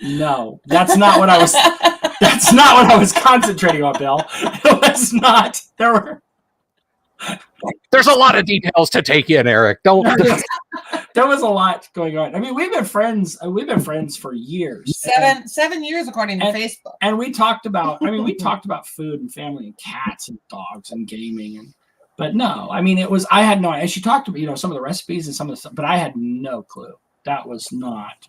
No, that's not what I was. That's not what I was concentrating on, Bill. It was not. There's a lot of details to take in, Erik. There was a lot going on. I mean, we've been friends for years. 7 years, according to Facebook. And we talked about. We talked about food and family and cats and dogs and gaming But no, it was. I had no. And she talked about some of the recipes and some of the stuff, but I had no clue. That was not.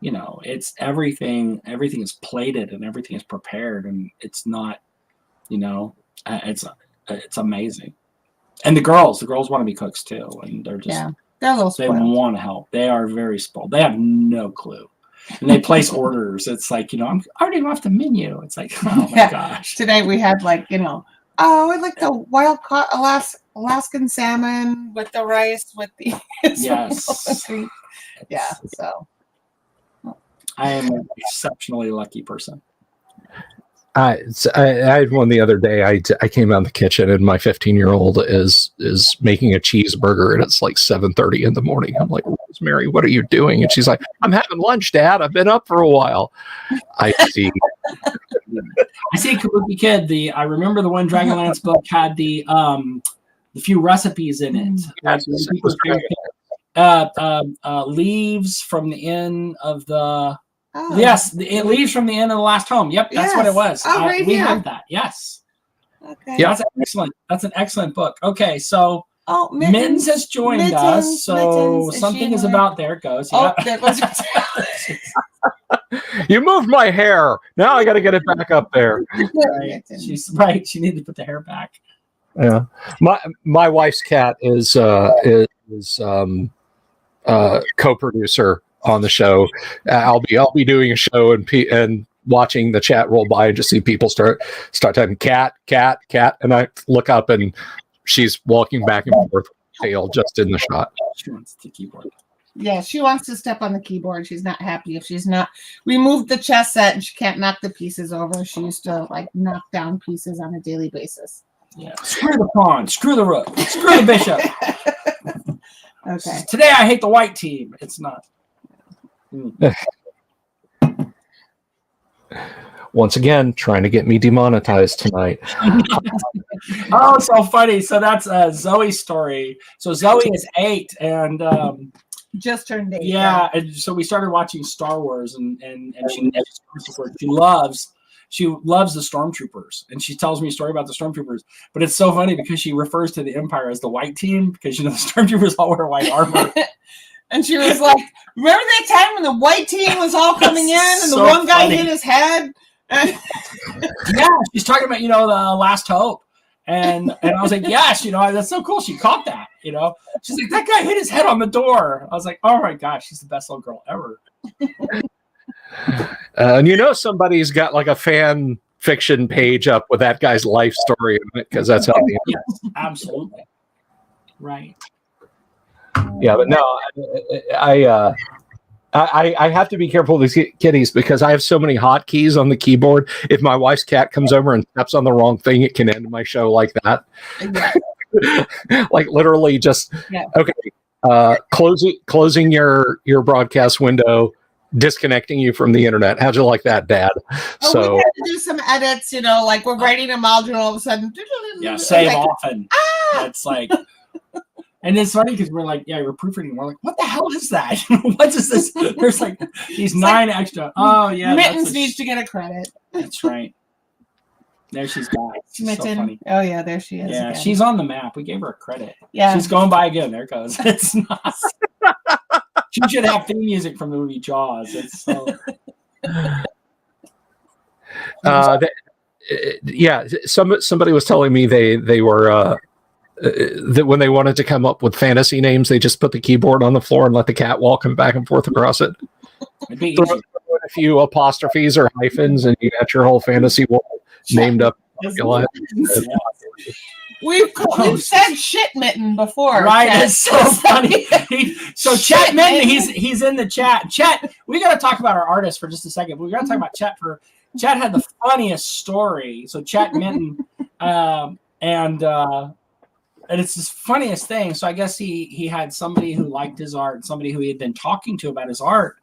It's everything. Everything is plated and everything is prepared, and it's not. It's amazing. And the girls want to be cooks too, and they're just they're a little spoiled. They want to help. They are very spoiled. They have no clue, and they place orders. It's like I'm already off the menu. It's like oh my gosh. Today we had I like the wild caught Alaskan salmon with the rice with the yes. So I am an exceptionally lucky person. I had one the other day. I came out of the kitchen and my 15-year-old is making a cheeseburger and it's like 7:30 in the morning. I'm like, Rosemary, what are you doing? And she's like, I'm having lunch, Dad. I've been up for a while. I see. I see Kabuki Kid. I remember the one Dragonlance book had the few recipes in it. Leaves from the end of the. Oh. Yes, it leaves from the end of the last home. Yep, that's what it was. Right we here. have that. Yes. Okay. Yeah, that's an excellent book. Okay, so Mittens has joined us. So something is about. There it goes. Oh, there goes. You moved my hair. Now I got to get it back up there. Right. She's right. She needed to put the hair back. Yeah. My wife's cat is co-producer on the show. I'll be doing a show and watching the chat roll by and just see people start typing cat, and I look up and she's walking back and forth, tail just in the shot. She wants the keyboard. Yeah, she wants to step on the keyboard. She's not happy if she's not. We moved the chess set and she can't knock the pieces over. She used to knock down pieces on a daily basis. Yeah. Screw the pawn, screw the rook, screw the bishop. Okay. Today I hate the white team. It's not. Once again, trying to get me demonetized tonight. Oh, so funny. So that's Zoe's story. So Zoe is 8 and just turned 8. Yeah, and so we started watching Star Wars and she loves the stormtroopers, and she tells me a story about the stormtroopers. But it's so funny because she refers to the Empire as the white team because the stormtroopers all wear white armor. And she was like, "Remember that time when the white team was all coming in and the one guy hit his head?" Yeah, she's talking about the Last Hope, and I was like, "Yes, that's so cool." She caught that, She's like, "That guy hit his head on the door." I was like, "Oh my gosh, she's the best little girl ever." And somebody's got a fan fiction page up with that guy's life story in it because that's how. Yes, absolutely. Right. Yeah, but no, I have to be careful with these kitties because I have so many hotkeys on the keyboard. If my wife's cat comes over and steps on the wrong thing, it can end my show like that. Yeah. Literally just okay. Closing your broadcast window, disconnecting you from the internet. How'd you like that, Dad? So we had to do some edits. We're writing a module, all of a sudden. Yeah, save often. That's like. And it's funny because we're like, we're proofreading. We're like, what the hell is that? What is this? There's these 9 extra. Oh, yeah. Mittens needs to get a credit. That's right. There she's back. She's so funny. Oh, yeah, there she is. Yeah, again. She's on the map. We gave her a credit. Yeah. She's going by again. There it goes. It's not. She should have theme music from the movie Jaws. It's so. Somebody was telling me they were. That when they wanted to come up with fantasy names, they just put the keyboard on the floor and let the cat walk back and forth across it. Throw a few apostrophes or hyphens, and you got your whole fantasy world named up. We've said shit mitten before, right? It's so funny. So Chet Mitten, he's in the chat. Chet, we got to talk about our artist for just a second. We got to talk about Chet. Chet had the funniest story. So Chet Mitten, and it's the funniest thing. So I guess he had somebody who liked his art, somebody who he had been talking to about his art.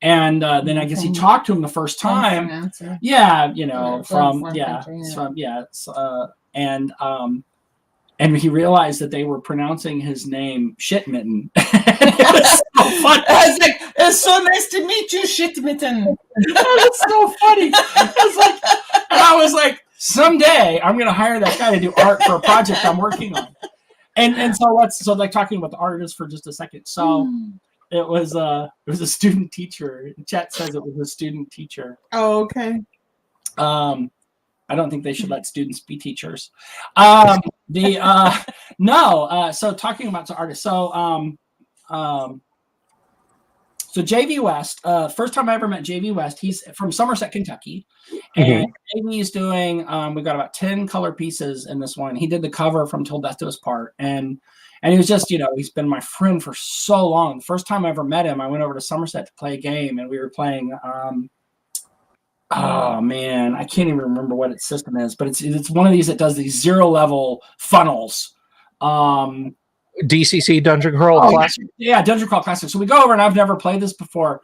And then I guess he talked to him the first time. Yeah, and he realized that they were pronouncing his name Shit Mitten. It was so funny. I was like, "It's so nice to meet you, Shit Mitten." That's so funny. I was like, someday I'm going to hire that guy to do art for a project I'm working on. And so talking about the artist for just a second. So it was a student teacher. Chet says it was a student teacher. Oh, okay. I don't think they should let students be teachers. So talking about the artist. So JV West, first time I ever met JV West, he's from Somerset, Kentucky. And JV is doing, we got about 10 color pieces in this one. He did the cover from Till Death Do Us Part. And he was just, he's been my friend for so long. The first time I ever met him, I went over to Somerset to play a game, and we were playing, oh man, I can't even remember what its system is, but it's one of these that does these 0 level funnels. DCC Dungeon Crawl Classic. Yeah, Dungeon Crawl Classic. So we go over, and I've never played this before.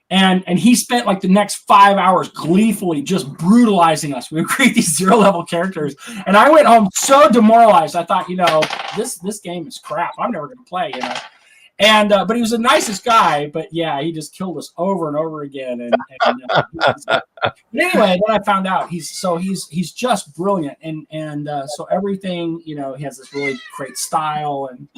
And he spent like the next 5 hours gleefully just brutalizing us. We would create these 0-level characters. And I went home so demoralized. I thought, this game is crap. I'm never going to play, And but he was the nicest guy. But yeah, he just killed us over and over again. But anyway, then I found out he's just brilliant. And so everything, he has this really great style. And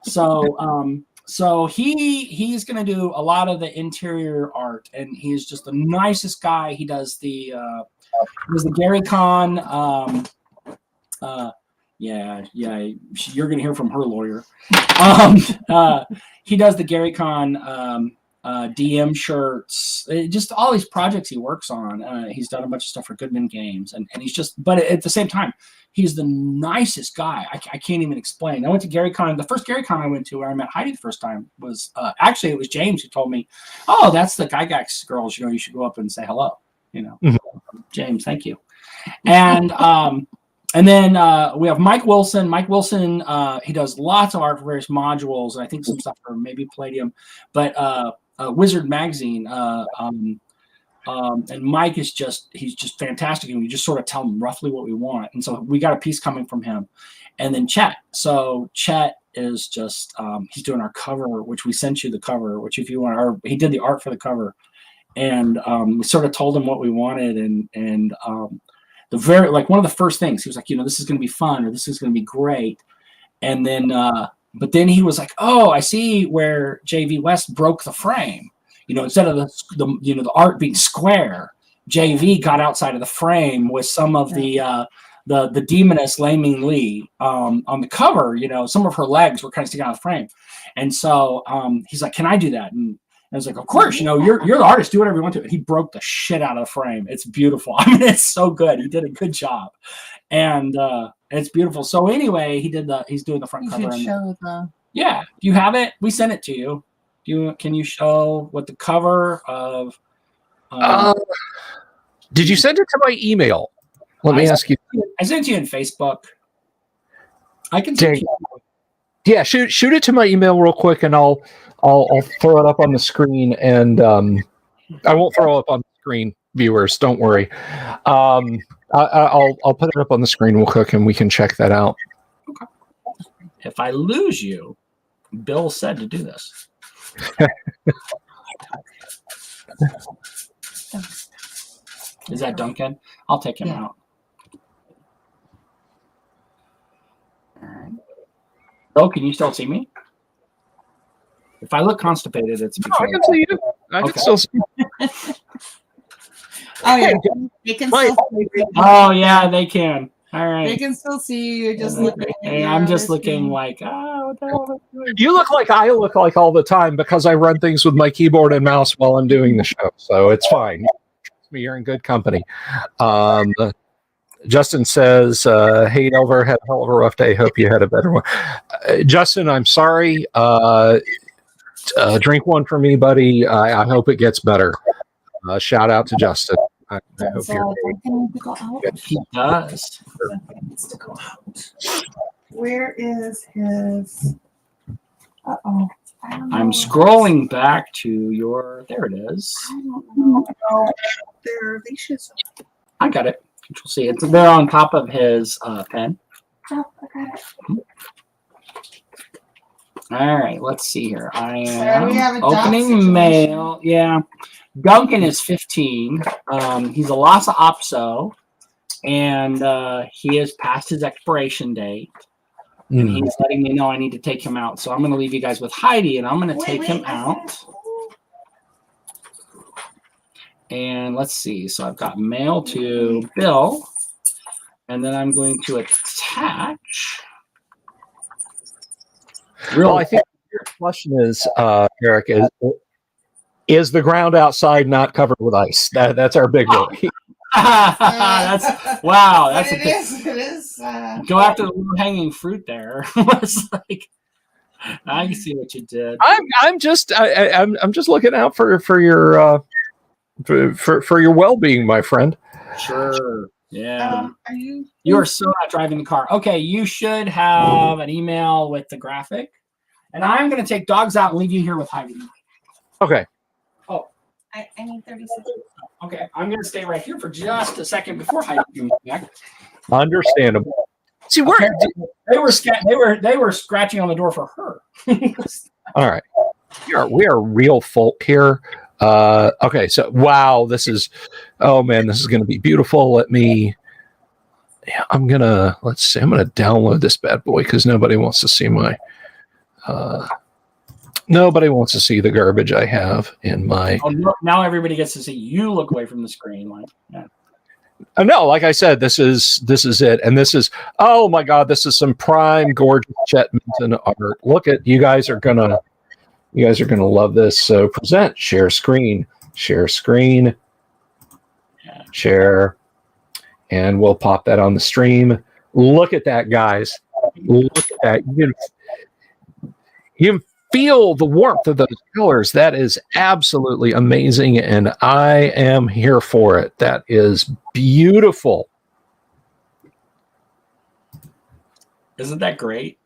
so he's going to do a lot of the interior art, and he's just the nicest guy. He does the Gary Con. You're going to hear from her lawyer. He does the Gary Con DM shirts, just all these projects he works on. He's done a bunch of stuff for Goodman Games, and he's just, but at the same time, he's the nicest guy. I can't even explain. I went to Gary Con. The first Gary Con I went to, where I met Heidi the first time, was actually it was James who told me, "Oh, that's the Gygax girls. You should go up and say hello." James, thank you. And then we have Mike Wilson. Mike Wilson, he does lots of art for various modules, and I think some stuff for maybe Palladium, but Wizard Magazine. And Mike is he's just fantastic. And we just sort of tell him roughly what we want. And so we got a piece coming from him. And then Chet. So Chet is just, he's doing our cover, which we sent you the cover, which if you want, or he did the art for the cover. And we sort of told him what we wanted. And the very, like one of the first things, he was like, this is going to be fun, or this is going to be great. And then, but then he was like, oh, I see where JV West broke the frame. Instead of the art being square, JV got outside of the frame with some of the demoness Lei Ming Lee on the cover. Some of her legs were kind of sticking out of the frame, and so he's like, "Can I do that?" And I was like, "Of course, you're the artist. Do whatever you want to." And he broke the shit out of the frame. It's beautiful. I mean, it's so good. He did a good job, and it's beautiful. So anyway, he's doing the front cover. Yeah, do you have it? We sent it to you. Can you show what the cover of? Did you send it to my email? Let me ask you. I sent it to you in Facebook. I can send you. Yeah, shoot it to my email real quick, and I'll throw it up on the screen. And I won't throw it up on the screen, viewers. Don't worry. I'll put it up on the screen real quick, and we can check that out. Okay. If I lose you, Bill said to do this. Is that Duncan? I'll take him out. All right. Oh, can you still see me? If I look constipated, it's because I can see you. I can still see you. Oh yeah, they can still see you. Oh yeah, they can. All right. They can still see you. Just looking. I'm just looking like, what the hell am I doing? You look like I look like all the time because I run things with my keyboard and mouse while I'm doing the show, so it's fine. Trust me, you're in good company. Justin says, "Hey, Delver, had a hell of a rough day. Hope you had a better one." Justin, I'm sorry. Drink one for me, buddy. I hope it gets better. Shout out to Justin. I hope He does. Where is his? Uh-oh. I'm scrolling back to your. There it is. I don't know. There are leashes. I got it. Control C. It's there on top of his pen. Oh, I got it. All right, let's see here. I So we have am a job opening situation. mail. Yeah. Duncan is 15. He's a Lhasa Apso, and he has passed his expiration date. And he's letting me know I need to take him out. So I'm going to leave you guys with Heidi, and I'm going to take him out. And let's see. So I've got mail to Bill, and then I'm going to attach. Well, I think your question is, Eric, is the ground outside not covered with ice? That's our big worry. That's wow. That's it is. Go after the low hanging fruit there. It's like I can see what you did. I'm just looking out for your for your well-being, my friend. Sure. Yeah. You are so not driving the car. Okay, you should have an email with the graphic. And I'm going to take dogs out and leave you here with Heidi. Okay. I need 30 seconds. Okay, I'm going to stay right here for just a second before Heidi comes back. Understandable. See, where They were scratching on the door for her. all right. We are real folk here. Okay, so wow, this is going to be beautiful. I'm gonna download this bad boy because nobody wants to see nobody wants to see the garbage I have in my. Oh, no, now everybody gets to see you look away from the screen. No, like I said, this is it, and this is, oh my god, this is some prime gorgeous Chet Minton art. Look at you guys are gonna love this. So present, share screen, share, and we'll pop that on the stream. Look at that, guys. Look at that. You can feel the warmth of those colors. That is absolutely amazing, and I am here for it. That is beautiful. Isn't that great?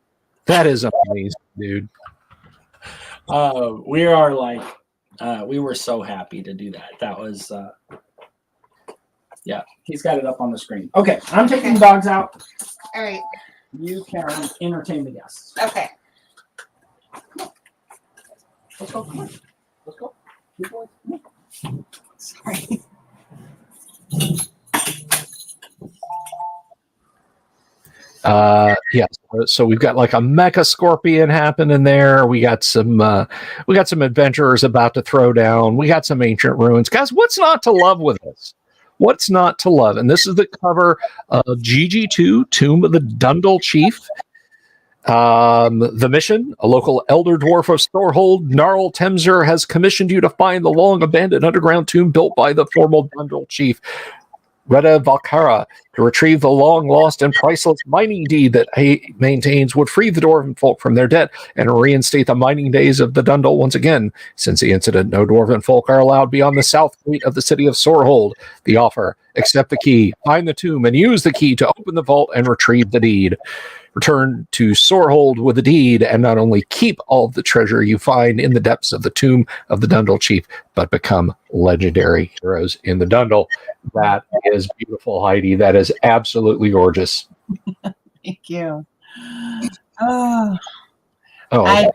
That is amazing, dude. We are we were so happy to do that. That was, yeah, he's got it up on the screen. Okay, I'm taking the dogs out. All right. You can entertain the guests. Okay. Let's go. Come on. Let's go. Keep going. Come on. Sorry. Yeah, so we've got like a mecha scorpion happening there. We got some adventurers about to throw down. We got some ancient ruins. Guys, what's not to love with this? What's not to love? And this is the cover of GG2, Tomb of the Dundle Chief. The mission, a local elder dwarf of Storehold, Gnarl Temser, has commissioned you to find the long-abandoned underground tomb built by the former Dundle Chief, Reda Valkara, to retrieve the long-lost and priceless mining deed that he maintains would free the dwarven folk from their debt and reinstate the mining days of the Dundle once again. Since the incident, no dwarven folk are allowed beyond the south gate of the city of Storehold. The offer: accept the key, find the tomb, and use the key to open the vault and retrieve the deed. Return to Storehold with the deed, and not only keep all of the treasure you find in the depths of the tomb of the Dundle Chief, but become legendary heroes in the Dundle. That is beautiful, Heidi. That is absolutely gorgeous. Thank you. Oh, Oh, I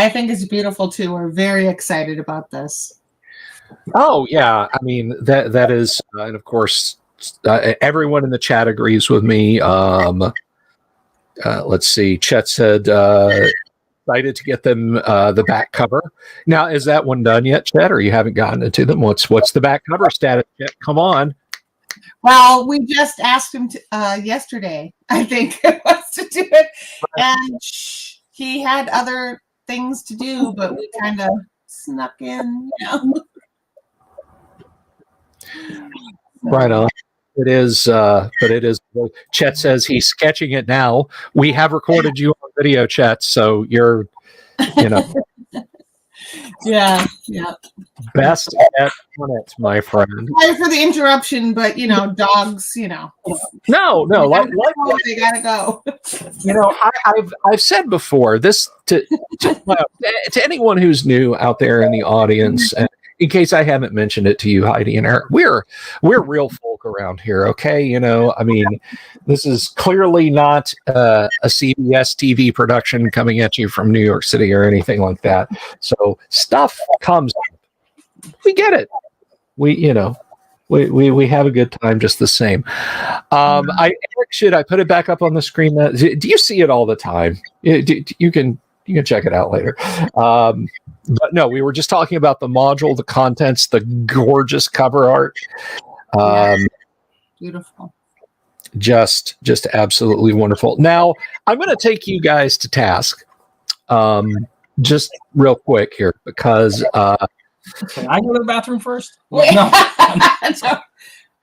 think it's beautiful too. We're very excited about this. oh yeah. I mean that is, and of course, everyone in the chat agrees with me. Let's see. Chet said, excited to get them the back cover. Now, is that one done yet, Chet, or you haven't gotten it to them? What's the back cover status, Chet? Come on. Well, we just asked him to, yesterday, I think it was, to do it. And he had other things to do, but we kind of snuck in, Right on. It is, but it is. Chet says he's sketching it now. We have recorded you on video, Chet, so you're, yeah. best at it, my friend. Sorry for the interruption, but dogs, No, they gotta go. I've said before this to anyone who's new out there in the audience, and in case I haven't mentioned it to you, Heidi and Eric, we're real folk around here, okay? I mean, this is clearly not a CBS TV production coming at you from New York City or anything like that. So stuff comes up. We get it. We have a good time just the same. Eric, should I put it back up on the screen? Do you see it all the time? You can check it out later. But no, we were just talking about the module, the contents, the gorgeous cover art. Beautiful. Just absolutely wonderful. Now, I'm going to take you guys to task just real quick here because... Can I go to the bathroom first? Wait. No.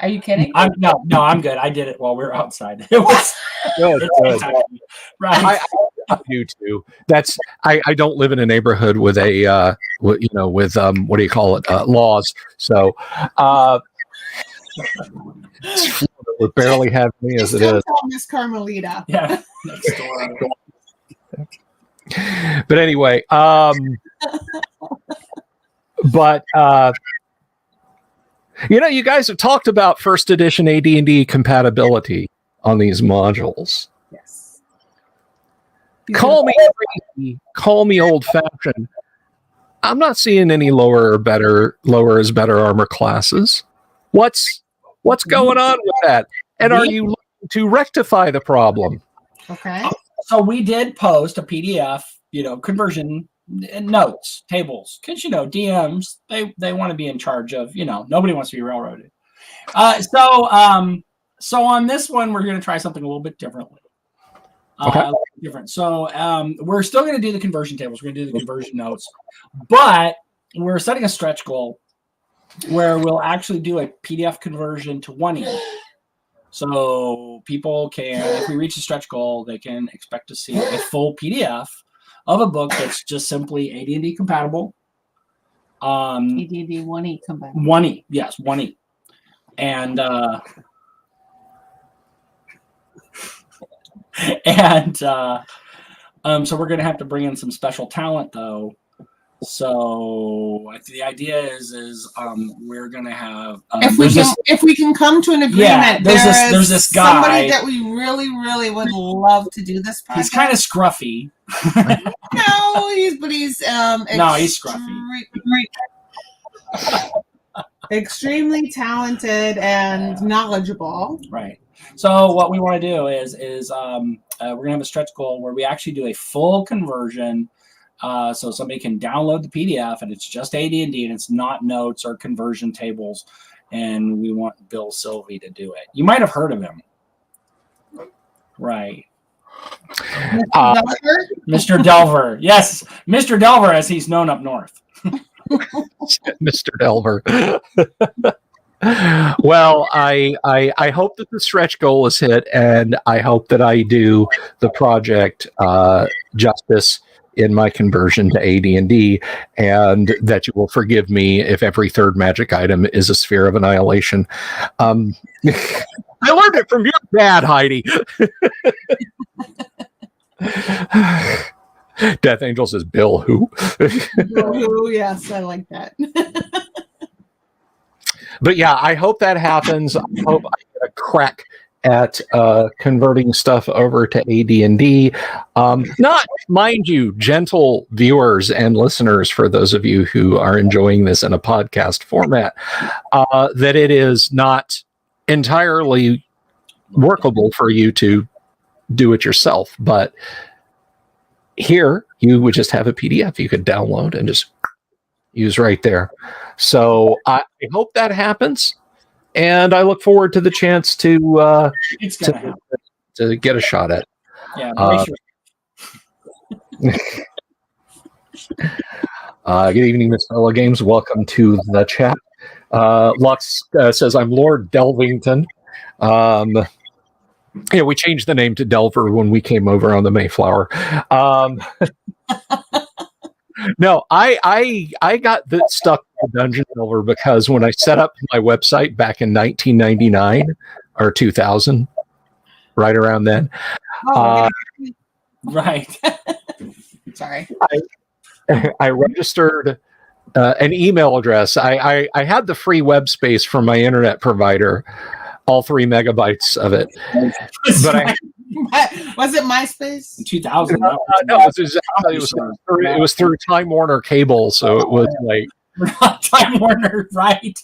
Are you kidding? No, I'm good. I did it while we were outside. It was good. Right. I do too. That's I don't live in a neighborhood with a what do you call it, laws. So would barely have me as it is. Miss Carmelita. Yeah. Next door. But anyway, you guys have talked about first edition AD&D compatibility on these modules. Yes. Call me crazy, call me old-fashioned. I'm not seeing any lower as better armor classes. What's going on with that? And are you looking to rectify the problem? Okay. So we did post a PDF, conversion notes, tables, because DMs they want to be in charge of, nobody wants to be railroaded. So on this one, we're going to try something a little bit differently. Okay. Different. So we're still going to do the conversion tables. We're going to do the conversion notes, but we're setting a stretch goal where we'll actually do a PDF conversion to 1E. So people can, if we reach the stretch goal, they can expect to see a full PDF of a book that's just simply AD&D compatible. AD&D 1E compatible. 1E, yes, 1E. And so we're going to have to bring in some special talent, though. So the idea is we're going to have if we can come to an agreement. There's this guy, somebody that we really, really would love to do this project. He's kind of scruffy. No, he's scruffy. Extremely talented and knowledgeable. Right. So what we want to do is we're gonna have a stretch goal where we actually do a full conversion, so somebody can download the PDF and it's just AD&D and it's not notes or conversion tables. And we want Bill Sylvie to do it. You might have heard of him, right? Mr. Delver. Yes, Mr. Delver, as he's known up north. Mr. Delver. Well, I hope that the stretch goal is hit, and I hope that I do the project justice in my conversion to AD&D, and that you will forgive me if every third magic item is a sphere of annihilation. I learned it from your dad, Heidi. Death Angel says, Bill who? Bill who, yes, I like that. But yeah, I hope that happens. I hope I get a crack at converting stuff over to AD&D. Not, mind you, gentle viewers and listeners, for those of you who are enjoying this in a podcast format, that it is not entirely workable for you to do it yourself. But here, you would just have a PDF you could download and just use right there. So I hope that happens, and I look forward to the chance to get a shot at. Yeah. Good evening, Miss Fellow Games. Welcome to the chat. Lux says, I'm Lord Delvington. Yeah, we changed the name to Delver when we came over on the Mayflower. No, I got stuck with Dungeon Delver because when I set up my website back in 1999 or 2000, right around then. Right. Sorry. I registered an email address. I had the free web space from my internet provider, all 3 megabytes of it. But was it MySpace? In 2000. No, it was through Time Warner Cable, so it was like Time Warner, right?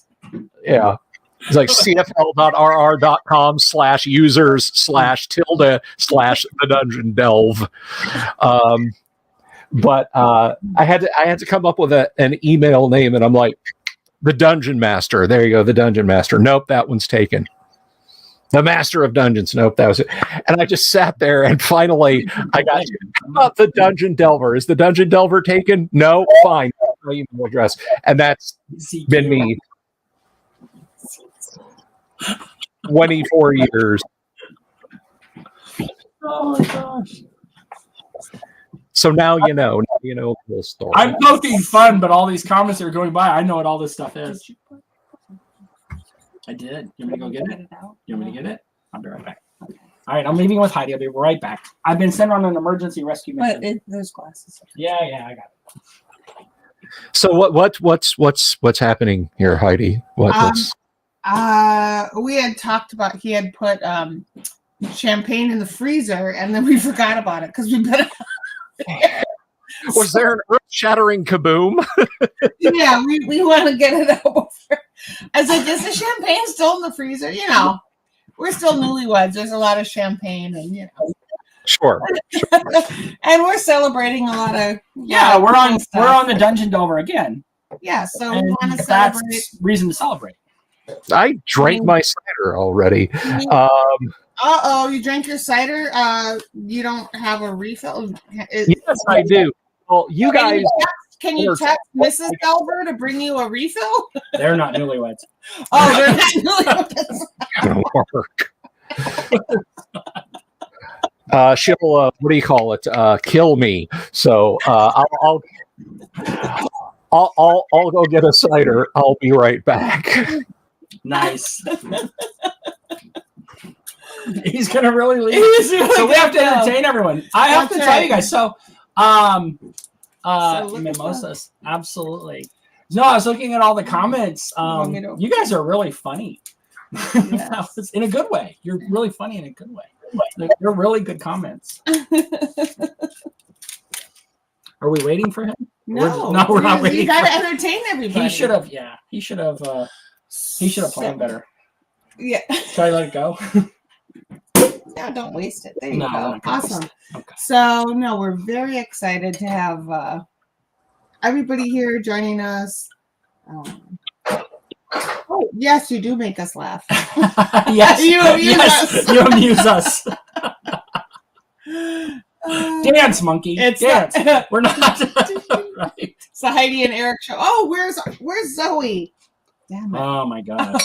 Yeah. It's like cfl.rr.com/users/tilde/the dungeon delve. But I had to come up with an email name, and I'm like, the Dungeon Master. There you go, the Dungeon Master. Nope, that one's taken. The Master of Dungeons. Nope, that was it. And I just sat there, and finally I got the Dungeon Delver. Is the Dungeon Delver taken? No, fine. My email address, and that's been me 24 years. Oh my gosh. So now you know the whole story. I'm poking fun, but all these comments are going by. I know what all this stuff is. I did. You want me to go get it? You want me to get it? I'll be right back. All right, I'm leaving with Heidi. I'll be right back. I've been sent on an emergency rescue mission. But there's glasses. Yeah, I got it. So what's happening here, Heidi? What's We had talked about he had put champagne in the freezer, and then we forgot about it because we've been. Was there an earth-shattering kaboom? Yeah, we want to get it out before. I was like, is the champagne still in the freezer? You know, we're still newlyweds. There's a lot of champagne, and you know. Sure. And we're celebrating a lot of We're on the Dungeon Delver again. Yeah, so And we want to that's celebrate. reason to celebrate. I drank my cider already. You drank your cider? You don't have a refill? Yes, I do. Well, you guys. Can you text Mrs. Delver to bring you a refill? They're not newlyweds. Oh, they're not newlyweds. Gonna work. She'll what do you call it? Kill me. So I'll go get a cider. I'll be right back. Nice. He's gonna really leave. Really So we have to entertain everyone. I have to tell you guys. So, mimosas, absolutely. No, I was looking at all the comments. You guys are really funny. Yes. In a good way. You're really funny in a good way. They're really good comments. Are we waiting for him? No, we're not waiting. You got to entertain everybody. He should have. Yeah, he should have planned better. Yeah. Should I let it go? No, don't waste it. There you go. Okay. Awesome. Okay. So, no, we're very excited to have everybody here joining us. Oh, yes, you do make us laugh. Yes, you amuse us. Dance, monkey. Dance. We're not. Right. So Heidi and Erik show. Oh, where's Zoe? Damn it. Oh my gosh.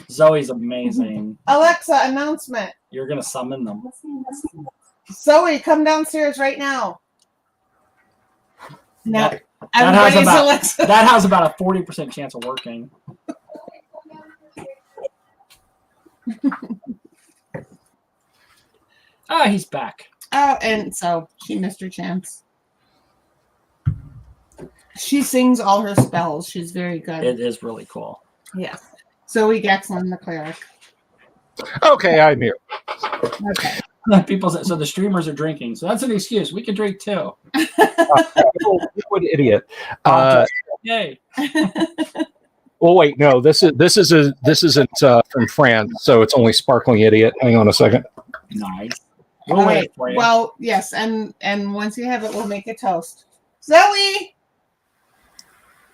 Zoe's amazing. Alexa, announcement. You're gonna summon them. Zoe, come downstairs right now. No, that has about a 40% chance of working. Oh, he's back. Oh, and so she missed her chance. She sings all her spells. She's very good. It is really cool. Yeah. Zoe Gaxlin, the cleric. Okay, I'm here. Okay. People say, so the streamers are drinking, so that's an excuse. We can drink too. What idiot! Yay! Well, wait, no. This isn't from France, so it's only sparkling idiot. Hang on a second. Nice. We'll wait for you. Well, yes, and once you have it, we'll make a toast. Zoe.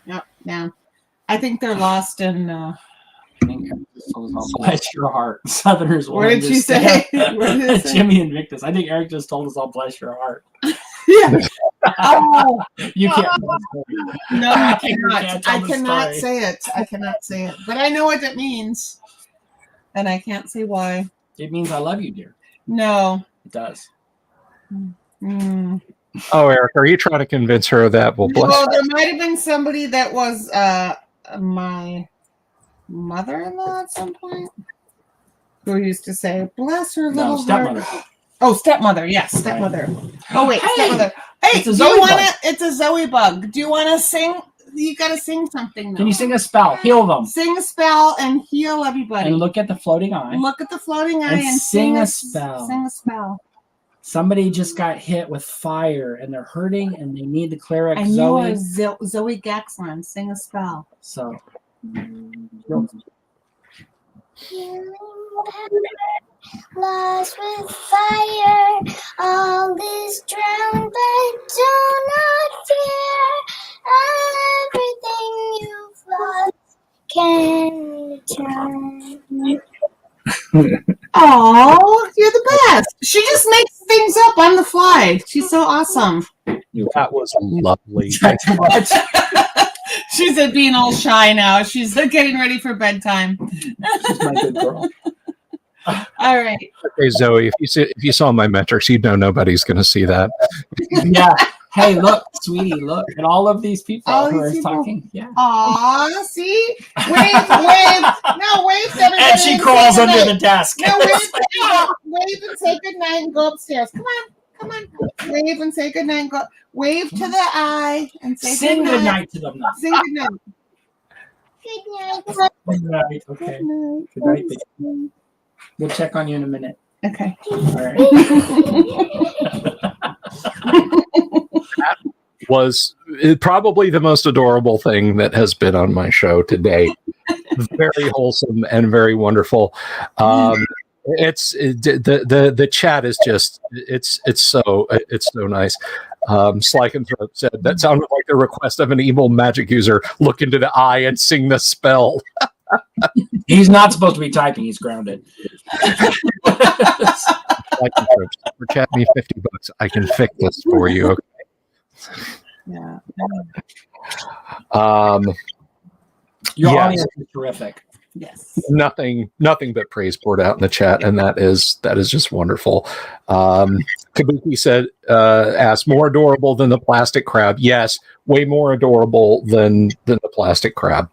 Yep. Now, I think they're lost in. Bless your heart, Southerners. What did she say? Jimmy Invictus. I think Erik just told us all bless your heart. Yeah. Oh, you can't. No, I cannot. I cannot say it. I cannot say it. But I know what it means, and I can't say why. It means I love you, dear. No, it does. Mm. Oh, Erik, are you trying to convince her that we'll bless? Well, there might have been somebody that was my mother-in-law at some point who used to say, "Bless her little stepmother." heart." Oh, stepmother. Yes, stepmother. Right. Oh wait, stepmother. Hey, it's a Zoe bug. It's a Zoe bug. Do you want to sing? You got to sing something. Though. Can you sing a spell? Heal them. Sing a spell and heal everybody. And look at the floating eye. Look at the floating eye and sing a spell. Sing a spell. Somebody just got hit with fire and they're hurting and they need the cleric and Zoe. You are Zoe Gaxlin. Sing a spell. So. Lost with fire, all is drowned, but do not fear. Everything you've lost can return. Oh, you're the best. She just makes things up on the fly. She's so awesome. That was lovely. She's being all shy now. She's getting ready for bedtime. She's my good girl. All right. Okay, Zoe, if you saw my metrics, you'd know nobody's going to see that. Yeah. Hey, look, sweetie, look at all of these people All who these are people. talking. Yeah. Aw, see? Wave. No, wave to everybody. And she say crawls good under night. the desk. No, wave and say good night and go upstairs. Come on. Wave and say good night and go. Wave to the eye and say Sing good good night. night to them now. Sing good night. Good night. Good night. Okay. Good night. Baby. We'll check on you in a minute. Okay. All right. Was probably the most adorable thing that has been on my show today. Very wholesome and very wonderful. The chat is just it's so nice. Slycanthrope said that sounded like the request of an evil magic user. Look into the eye and sing the spell. He's not supposed to be typing. He's grounded. Slycanthrope, super chat me $50. I can fix this for you. Okay. Yeah. Your Yes. audience is terrific. Yes. Nothing but praise poured out in the chat, and that is just wonderful. Kabuki said, asked, more adorable than the plastic crab. Yes, way more adorable than the plastic crab.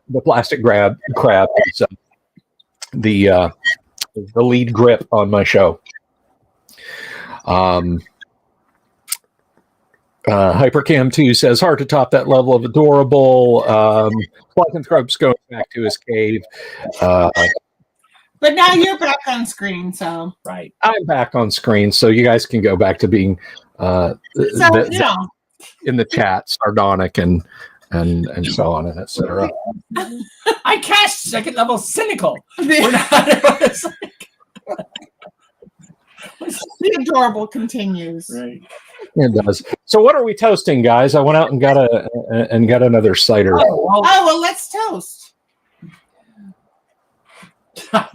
The plastic crab is the lead grip on my show. Hypercam 2 says, hard to top that level of adorable. Slycanthrope's going back to his cave. But now you're back on screen, so Right. I'm back on screen, so you guys can go back to being in the chat, sardonic and so on and etc. I cast second level cynical. We're not. The adorable continues. Right. It does. So what are we toasting, guys? I went out and got another cider. Oh, Oh, well, let's toast. Now,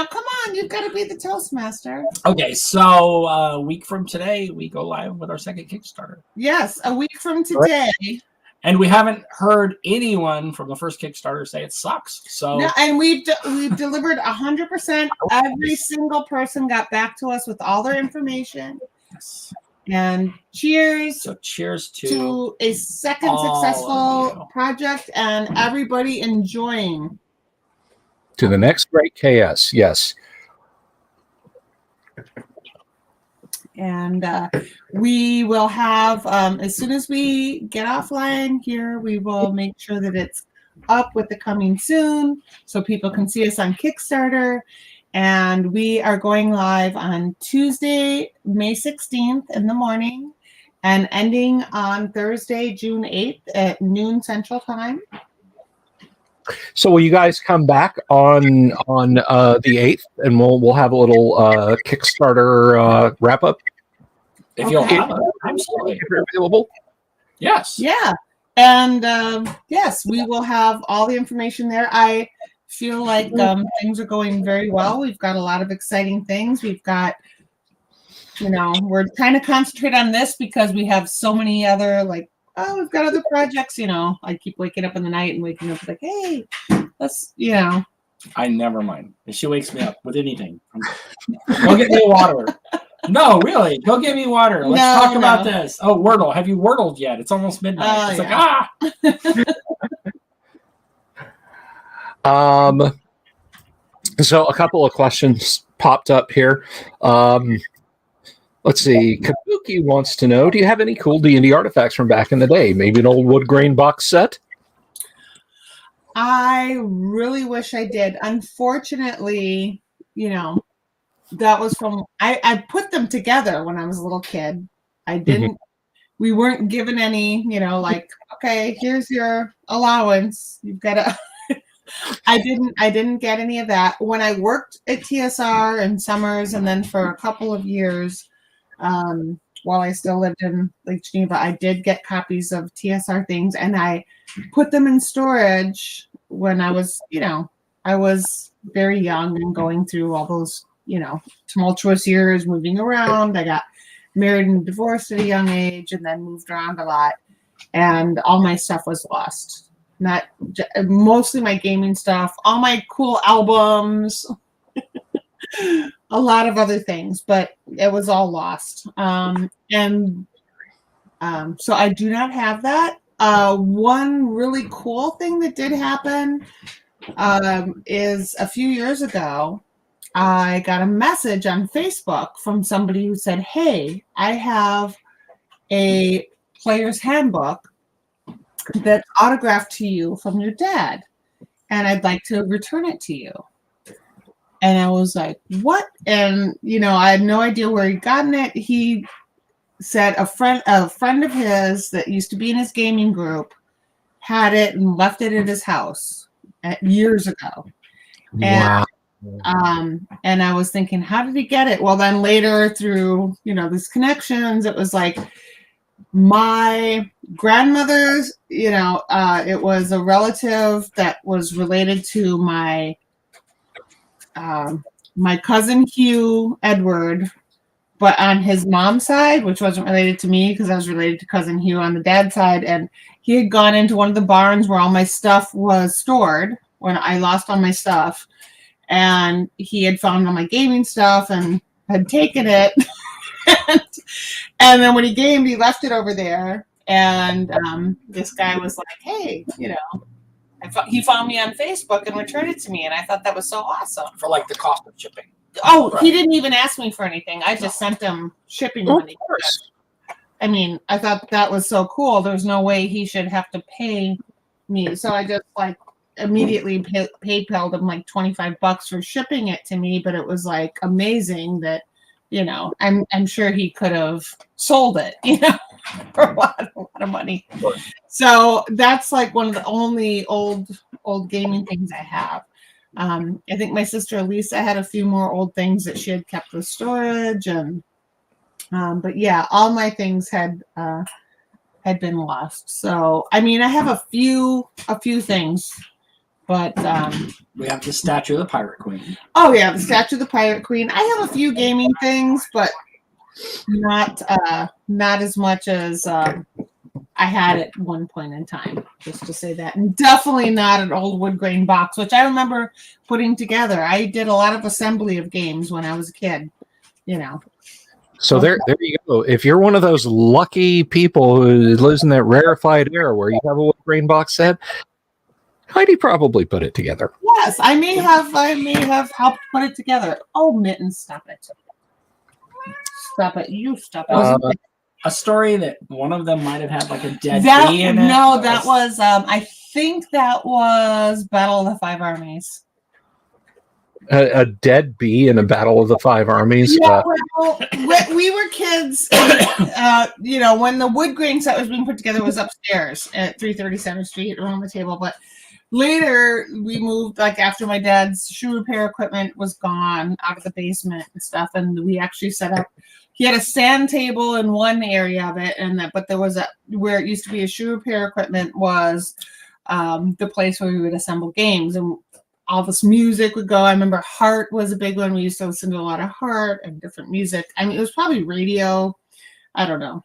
come on. You've got to be the Toastmaster. okay, so a week from today, we go live with our second Kickstarter. Yes, a week from today. And we haven't heard anyone from the first Kickstarter say it sucks. So No, and we've delivered 100%. Every single person got back to us with all their information. yes. And cheers So cheers to a second all of successful you. project and everybody enjoying. To the next great KS, yes. And we will have, as soon as we get offline here, we will make sure that it's up with the coming soon so people can see us on Kickstarter. And we are going live on Tuesday, May 16th in the morning and ending on Thursday, June 8th at noon Central Time. So will you guys come back on the 8th, and we'll have a little Kickstarter wrap up If you'll Okay. have it, absolutely. if you're available? Yes. Yeah. And yes, we will have all the information there. I feel like things are going very well. We've got a lot of exciting things. We've got, we're trying to concentrate on this because we have so many other, we've got other projects, I keep waking up in the night and waking up like, hey, let's, I never mind. If she wakes me up with anything, go get me water. No, really, go get me water. Let's talk about this. Oh, Wordle. Have you Wordled yet? It's almost midnight. So a couple of questions popped up here. Let's see. Kabuki wants to know, do you have any cool D&D artifacts from back in the day? Maybe an old wood grain box set? I really wish I did. Unfortunately, that was from, I put them together when I was a little kid. I didn't, we weren't given any, okay, here's your allowance. You've got to, I didn't get any of that. When I worked at TSR in summers and then for a couple of years, while I still lived in Lake Geneva, I did get copies of TSR things and I put them in storage when I was, I was very young and going through all those, tumultuous years, moving around. I got married and divorced at a young age and then moved around a lot. And all my stuff was lost. Mostly my gaming stuff, all my cool albums. a lot of other things, but it was all lost. So I do not have that. One really cool thing that did happen is a few years ago, I got a message on Facebook from somebody who said, "Hey, I have a player's handbook that's autographed to you from your dad, and I'd like to return it to you." And I was like, "What?" And I had no idea where he'd gotten it. He said a friend of his that used to be in his gaming group had it and left it at his house years ago. Wow. And I was thinking, how did he get it? Well, then later through these connections, it was like my grandmother's. It was a relative that was related to my cousin Hugh Edward, but on his mom's side, which wasn't related to me because I was related to cousin Hugh on the dad's side. And he had gone into one of the barns where all my stuff was stored when I lost all my stuff. And he had found all my gaming stuff and had taken it. And then when he gamed, he left it over there. And this guy was like, "Hey, he found me on Facebook and returned it to me." And I thought that was so awesome. For like the cost of shipping. Oh, Right. He didn't even ask me for anything. I just sent him shipping money. I mean, I thought that was so cool. There's no way he should have to pay me. So I just immediately PayPal'd him like $25 for shipping it to me. But it was like amazing that, I'm sure he could have sold it, for a lot of money. So that's like one of the only old gaming things I have. I think my sister Lisa had a few more old things that she had kept with storage, and but yeah, all my things had been lost. So I mean, I have a few things, but we have the statue of the Pirate Queen. Oh yeah, the statue of the Pirate Queen. I have a few gaming things, but not as much as I had at one point in time, just to say that. And definitely not an old wood grain box, which I remember putting together. I did a lot of assembly of games when I was a kid, So there you go. If you're one of those lucky people who lives in that rarefied air where you have a wood grain box set, Heidi probably put it together. Yes, I may have helped put it together. Oh, Mitten, stop it. Stop it. You stop it. A story that one of them might have had like a dead bee in it? No, that was I think that was Battle of the Five Armies. A dead bee in a Battle of the Five Armies. Yeah, well, we were kids. When the wood grain set was being put together, it was upstairs at 330 Center Street around the table. But later we moved, like after my dad's shoe repair equipment was gone out of the basement and stuff, and we actually set up. He had a sand table in one area of it, but there was where it used to be a shoe repair equipment was the place where we would assemble games, and all this music would go. I remember Heart was a big one. We used to listen to a lot of Heart and different music. I mean, it was probably radio. I don't know.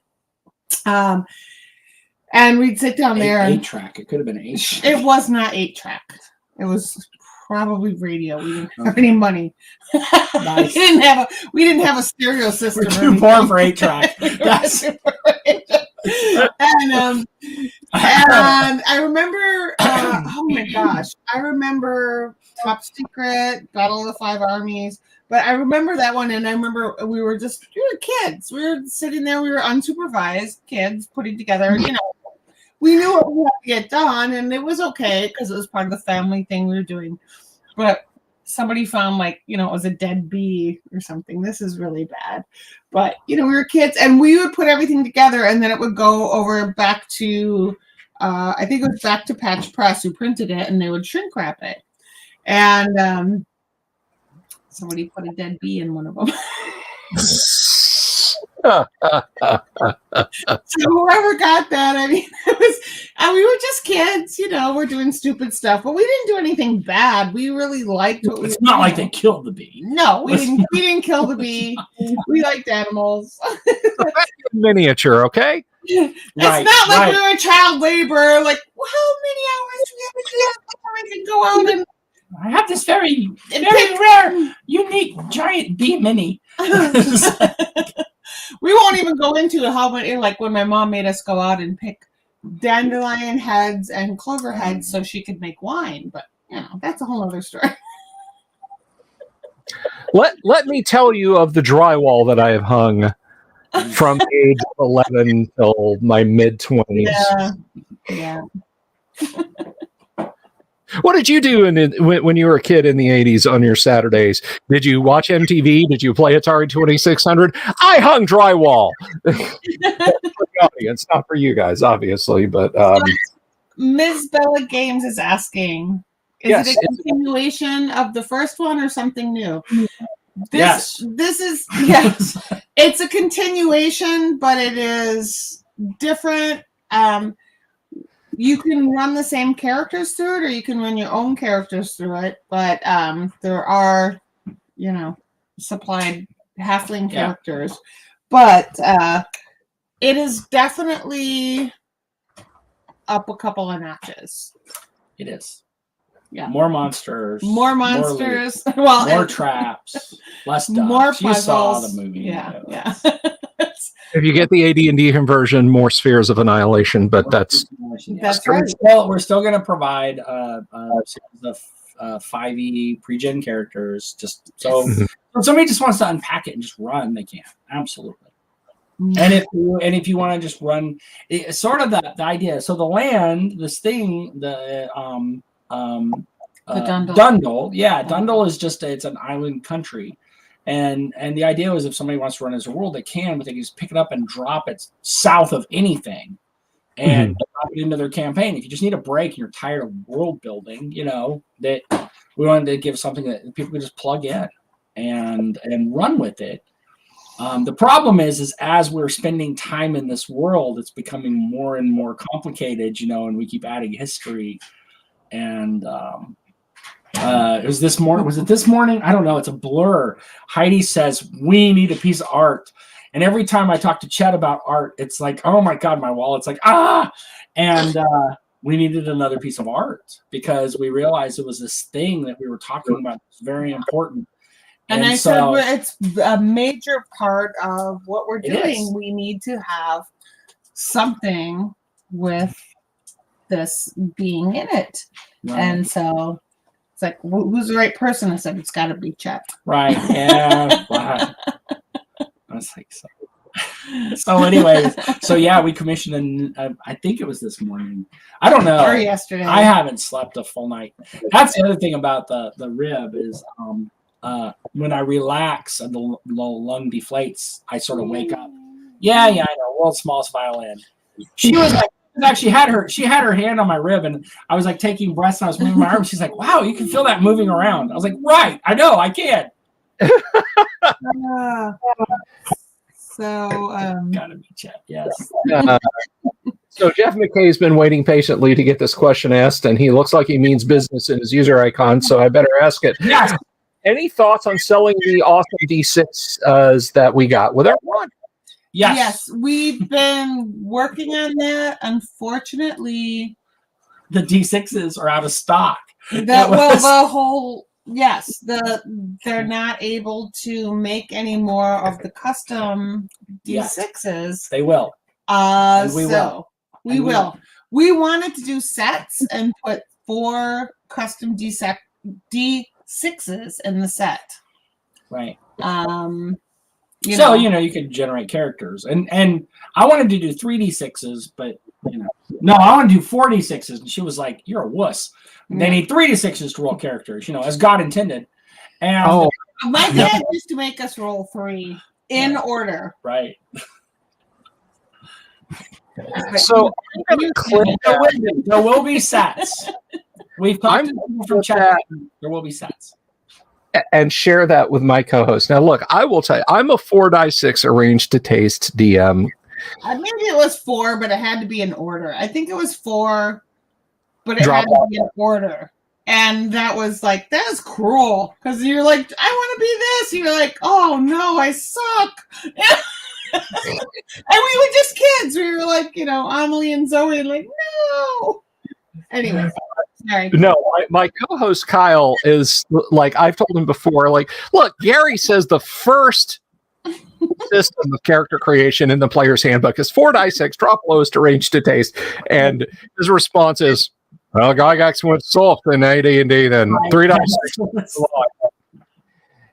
And we'd sit down there. 8-track. It could have been 8-track. It was not 8-track. It was probably radio. We didn't have any money. Nice. we didn't have a stereo system. We're too poor for 8-track. That's and I remember oh my gosh, I remember Top Secret, Battle of the Five Armies, but I remember that one, and I remember we were kids. We were sitting there, we were unsupervised kids putting together, we knew what we had to get done, and it was okay because it was part of the family thing we were doing. But somebody found it was a dead bee or something. This is really bad. But, we were kids, and we would put everything together, and then it would go over back to, I think it was back to Patch Press who printed it, and they would shrink wrap it. And somebody put a dead bee in one of them. So whoever got that, I mean, we were just kids, we're doing stupid stuff, but we didn't do anything bad. We really liked what we were doing. It's not like they killed the bee. No, we didn't kill the bee. We liked animals. Miniature, okay? It's not like we were child labor. Like, well, how many hours do we have to go out and I have this very rare, unique, giant bee mini. We won't even go into how many, like when my mom made us go out and pick dandelion heads and clover heads so she could make wine. But, that's a whole other story. Let me tell you of the drywall that I have hung from age 11 till my mid-20s. Yeah. What did you do when you were a kid in the 80s on your Saturdays? Did you watch MTV? Did you play Atari 2600? I hung drywall. For the audience, not for you guys, obviously. But Ms. Bella Games is asking, is it a continuation of the first one or something new? This is, it's a continuation, but it is different. You can run the same characters through it, or you can run your own characters through it. But there are, supplied halfling characters. But it is definitely up a couple of notches. It is. Yeah. More monsters. More traps. Less stuff. More puzzles. You saw the movie. Yeah. If you get the AD&D conversion, more spheres of annihilation, but that's right. We're still going to provide a series of 5e pre-gen characters. Just so if somebody just wants to unpack it and just run, they can. Absolutely. And if you want to just run, it's sort of the idea. So the land, this thing, the Dundle. Dundle. Yeah, Dundle is it's an island country. And the idea was if somebody wants to run as a world, they can, but they can just pick it up and drop it south of anything and drop it into their campaign. If you just need a break and you're tired of world building, that we wanted to give something that people can just plug in and run with it. The problem is as we're spending time in this world, it's becoming more and more complicated, and we keep adding history. And it was this morning. Was it this morning? I don't know. It's a blur. Heidi says, we need a piece of art. And every time I talk to Chet about art, it's like, oh my God, my wallet's like, And we needed another piece of art because we realized it was this thing that we were talking about. It's very important. And I said, it's a major part of what we're doing. We need to have something with this being in it. Right. And so it's like, who's the right person? I said, it's got to be Chet. Right. Yeah. Wow. I was like, so anyways, we commissioned, I think it was this morning. I don't know. Or yesterday. I haven't slept a full night. That's the other thing about the rib is when I relax and the lung deflates, I sort of wake up. Yeah, I know. World's smallest violin. She was like, she had her hand on my rib, and I was like taking breaths, and I was moving my arm. She's like, "Wow, you can feel that moving around." I was like, "Right, I know, I can." Gotta be Chet, yes. So Jeff McKay's been waiting patiently to get this question asked, and he looks like he means business in his user icon. So I better ask it. Yes. Any thoughts on selling the awesome D6s that we got with our one? Yes, we've been working on that. Unfortunately, the D6s are out of stock. They're not able to make any more of the custom D6s. Yes, they will. We will. We wanted to do sets and put 4 custom D6s in the set. Right. You could generate characters, and I wanted to do 3D6s, but no, I want to do 4D6s. And she was like, "You're a wuss. They need 3D6s to roll characters, as God intended." And my dad used to make us roll 3 in order. Right. So there will be sets. We've talked to people from chat. There will be sets. And share that with my co-host. Now, look, I will tell you, I'm a 4x6 arranged to taste DM. Maybe it was 4, but it had to be in order. I think it was 4, but it had to be in order. And that was cruel. Because you're like, I want to be this. And you're like, oh no, I suck. And we were just kids. We were like, Amelie and Zoe, like, no. Anyway, sorry. No, my co-host Kyle is like, I've told him before, like, look, Gary says the first system of character creation in the player's handbook is 4 dice X, drop lowest to range to taste. And his response is, well, Gygax went soft in AD&D, then 3 dice X.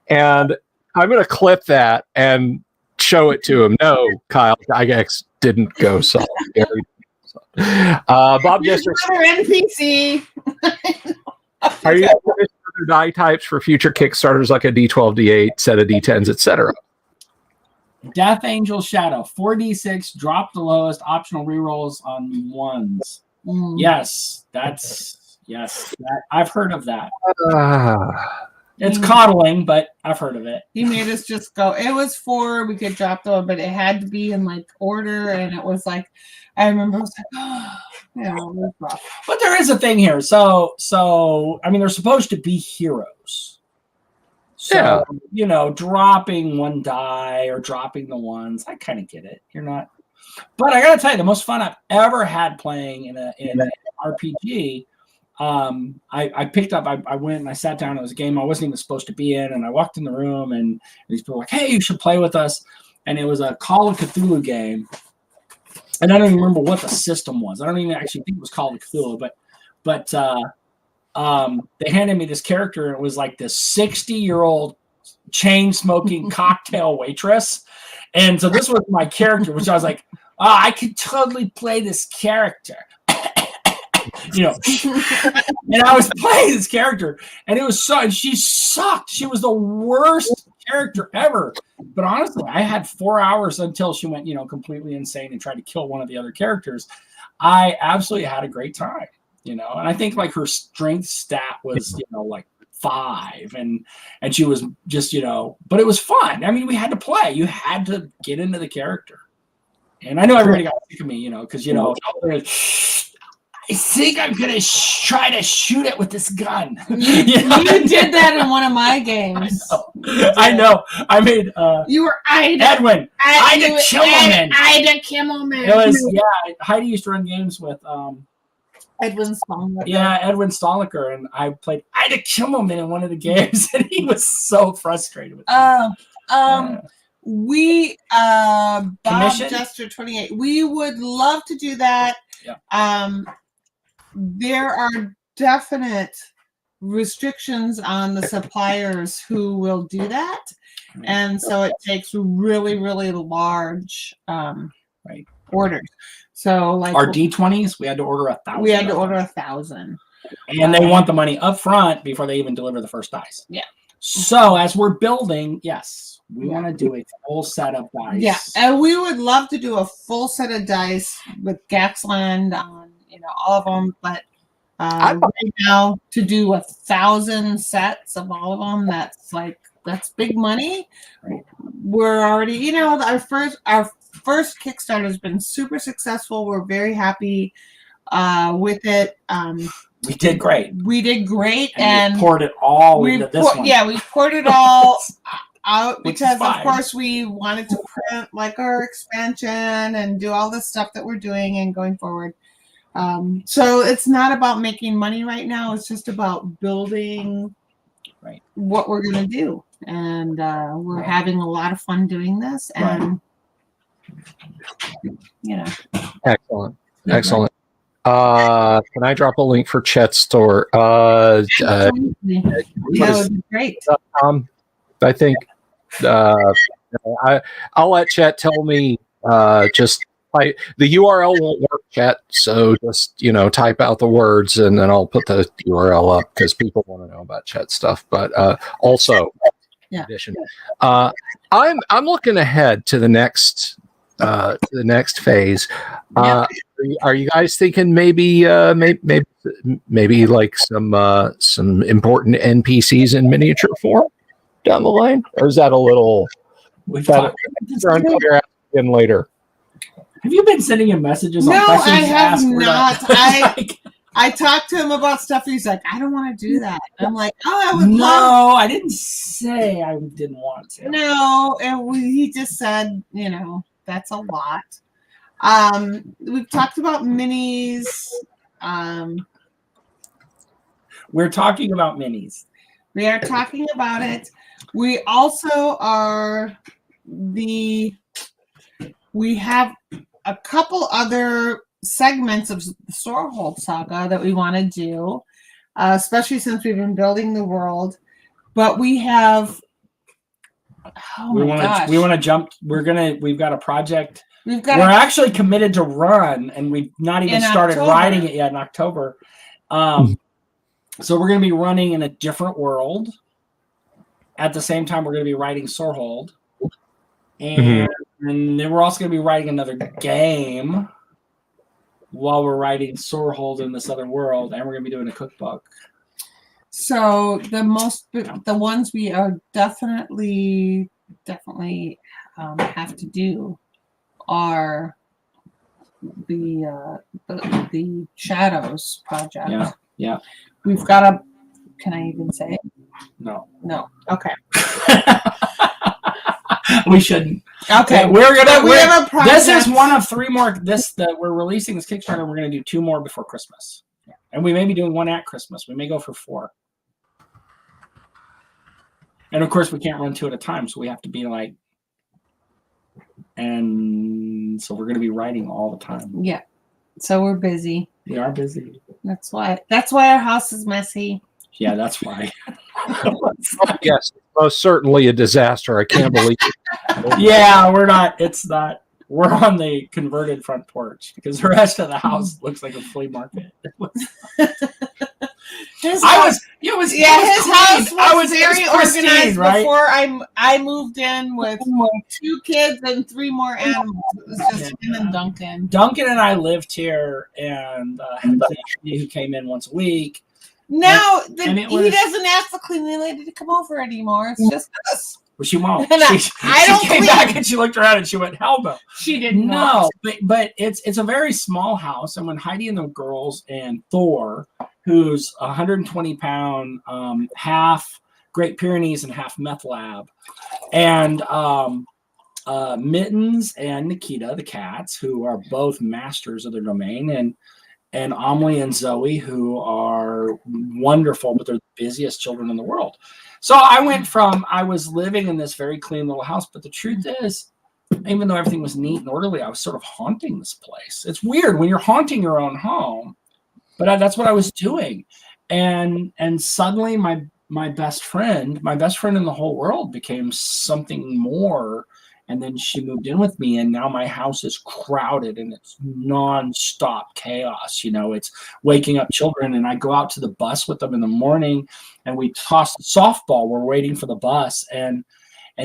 And I'm going to clip that and show it to him. No, Kyle, Gygax didn't go soft. Bob Jester, Another NPC. are you other die types for future Kickstarters like a D12, D8, set of D10s, etc.? Death Angel Shadow, 4d6, drop the lowest, optional rerolls on ones. Yes, I've heard of that. It's coddling, but I've heard of it. He made us just go. It was 4. We could drop them, but it had to be in like order, and it was like, I remember I was like, oh, it was rough. But there is a thing here. So I mean, they're supposed to be heroes. So, dropping 1 die or dropping the ones, I kind of get it. You're not. But I got to tell you, the most fun I've ever had playing in an RPG, I picked up, I went and I sat down. It was a game I wasn't even supposed to be in. And I walked in the room and these people were like, hey, you should play with us. And it was a Call of Cthulhu game. And I don't even remember what the system was. I don't even actually think it was Call of Cthulhu, but they handed me this character, and it was like this 60-year-old chain-smoking cocktail waitress. And so this was my character, which I was like, I could totally play this character. And I was playing this character, and it was and she sucked. She was the worst character ever. But honestly, I had 4 hours until she went, completely insane and tried to kill one of the other characters. I absolutely had a great time, and I think like her strength stat was, like 5, and she was just, but it was fun. I mean, we had to play. You had to get into the character. And I know everybody got sick of me, because, I think I'm going to try to shoot it with this gun. You did that in one of my games. I know. I made you were Edwin. Ida Kimmelman. Ida Kimmelman. It was, Heidi used to run games with Edwin Stoliker. Yeah, Edwin Stoliker, and I played Ida Kimmelman in one of the games, and he was so frustrated with me. We Bob Jester 28. We would love to do that. Yeah. There are definite restrictions on the suppliers who will do that, and so it takes really, really large orders. So, like our D20s, we had to order 1,000. We had to order 1,000, and they want the money up front before they even deliver the first dice. Yeah. So as we're building, yes, we want to do a full set of dice. Yeah, and we would love to do a full set of dice with Gaxland on, all of them. But right now, to do 1,000 sets of all of them, that's big money. Right. We're already, our first Kickstarter has been super successful. We're very happy with it. We did great. And we poured it all into this one. Yeah, we poured it all out because, of course, we wanted to print like our expansion and do all the stuff that we're doing and going forward. So it's not about making money right now. It's just about building what we're going to do. And we're having a lot of fun doing this. And, Excellent. Excellent. Can I drop a link for Chet's store? That would be great. I think I'll let Chet tell me the URL won't work, Chet, so just type out the words and then I'll put the URL up because people want to know about Chet stuff. But also, in addition, I'm looking ahead to the next phase. Are you guys thinking maybe like some important NPCs in miniature form down the line, or is that a little? We've talked again later. Have you been sending him messages? No, I have not. I talked to him about stuff. He's like, I don't want to do that. I'm like, I would love. No, I didn't say I didn't want to. No, and he just said, that's a lot. We've talked about minis. We're talking about minis. We are talking about it. We also are we have a couple other segments of the Storehold Saga that we want to do, especially since we've been building the world. But we have we want to jump. We've got a project. We're actually committed to run, and we've not even started writing it yet in October. So we're going to be running in a different world. At the same time, we're going to be writing Storehold. And then we're also going to be writing another game while we're writing Storehold in this other world. And we're going to be doing a cookbook. So the ones we are definitely have to do are the Shadows project. Yeah. We've got can I even say it? No. Okay. We shouldn't. Okay. We have a project. This is one of 3 more. We're releasing this Kickstarter. We're going to do 2 more before Christmas. And we may be doing 1 at Christmas. We may go for 4. And of course, we can't run 2 at a time. So we have to be and so we're going to be writing all the time. Yeah. So we're busy. We are busy. That's why our house is messy. Yeah, that's why. Yes, most certainly a disaster. I can't believe it. Yeah, we're not. It's not. We're on the converted front porch because the rest of the house looks like a flea market. His house was very organized right? before I moved in with 2 kids and 3 more animals. It was just him and Duncan. Duncan and I lived here and had a lady who came in once a week. Now he doesn't ask the cleaning lady to come over anymore. It's just us. Well, she won't. She came back and she looked around and she went, "Hell no." She didn't. No, but it's a very small house. And when Heidi and the girls and Thor, who's 120-pound, half Great Pyrenees and half Meth Lab, and Mittens and Nikita, the cats, who are both masters of their domain, and Amelie and Zoe, who are wonderful, but they're the busiest children in the world. So I was living in this very clean little house, but the truth is, even though everything was neat and orderly, I was sort of haunting this place. It's weird when you're haunting your own home, but that's what I was doing. And suddenly my best friend in the whole world became something more. And then she moved in with me, and now my house is crowded and it's nonstop chaos. It's waking up children, and I go out to the bus with them in the morning, and we toss softball. We're waiting for the bus, and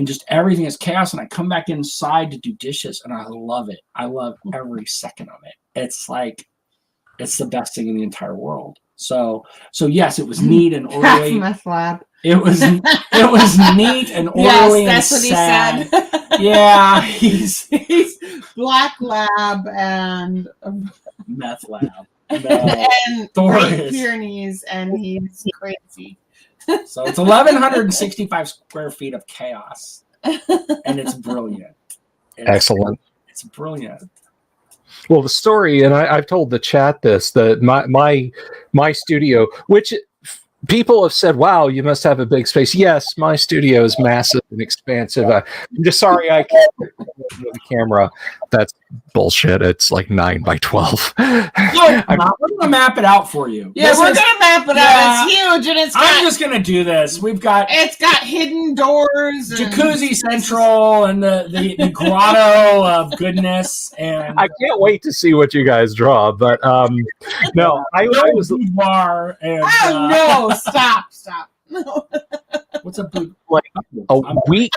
just everything is chaos. And I come back inside to do dishes, and I love it. I love every second of it. It's like it's the best thing in the entire world. So yes, it was neat and orderly. Meth Lab. It was neat and orderly. Yes, that's what sad. He said. Yeah, he's Black Lab and Meth Lab. And Great Pyrenees, and he's crazy. So it's 1,165 square feet of chaos, and it's brilliant. Excellent. It's brilliant. Well, the story, and I've told the chat this, that my studio, which people have said, "Wow, you must have a big space." Yes, my studio is massive and expansive. I'm just sorry I can't put the camera. That's bullshit. It's like 9 by 12. We're gonna map it out for you. Yeah, we're gonna map it out. It's huge, and I'm just gonna do this. It's got hidden doors, jacuzzi central, and the grotto of goodness. And I can't wait to see what you guys draw. But no, I was boudoir and no, stop. No. What's a boudoir? Like a week.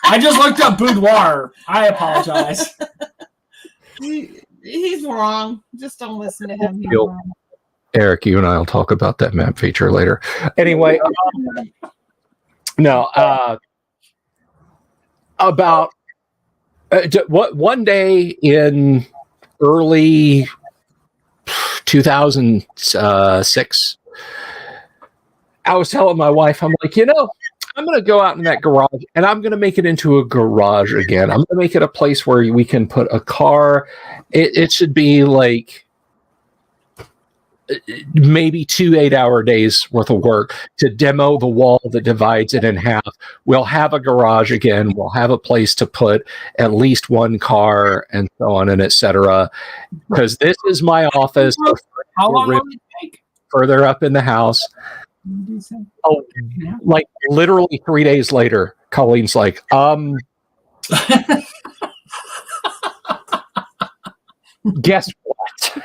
I just looked up boudoir. I apologize. He's wrong. Just don't listen to him. He's wrong. Eric, you and I will talk about that map feature later. Anyway, about one day in early 2006, I was telling my wife, I'm like, I'm going to go out in that garage and I'm going to make it into a garage again. I'm going to make it a place where we can put a car. It should be like maybe 2 8-hour days worth of work to demo the wall that divides it in half. We'll have a garage again. We'll have a place to put at least one car and so on and et cetera. Because this is my office. How long will it take? Further up in the house. Oh, like literally 3 days later, Colleen's like, guess what?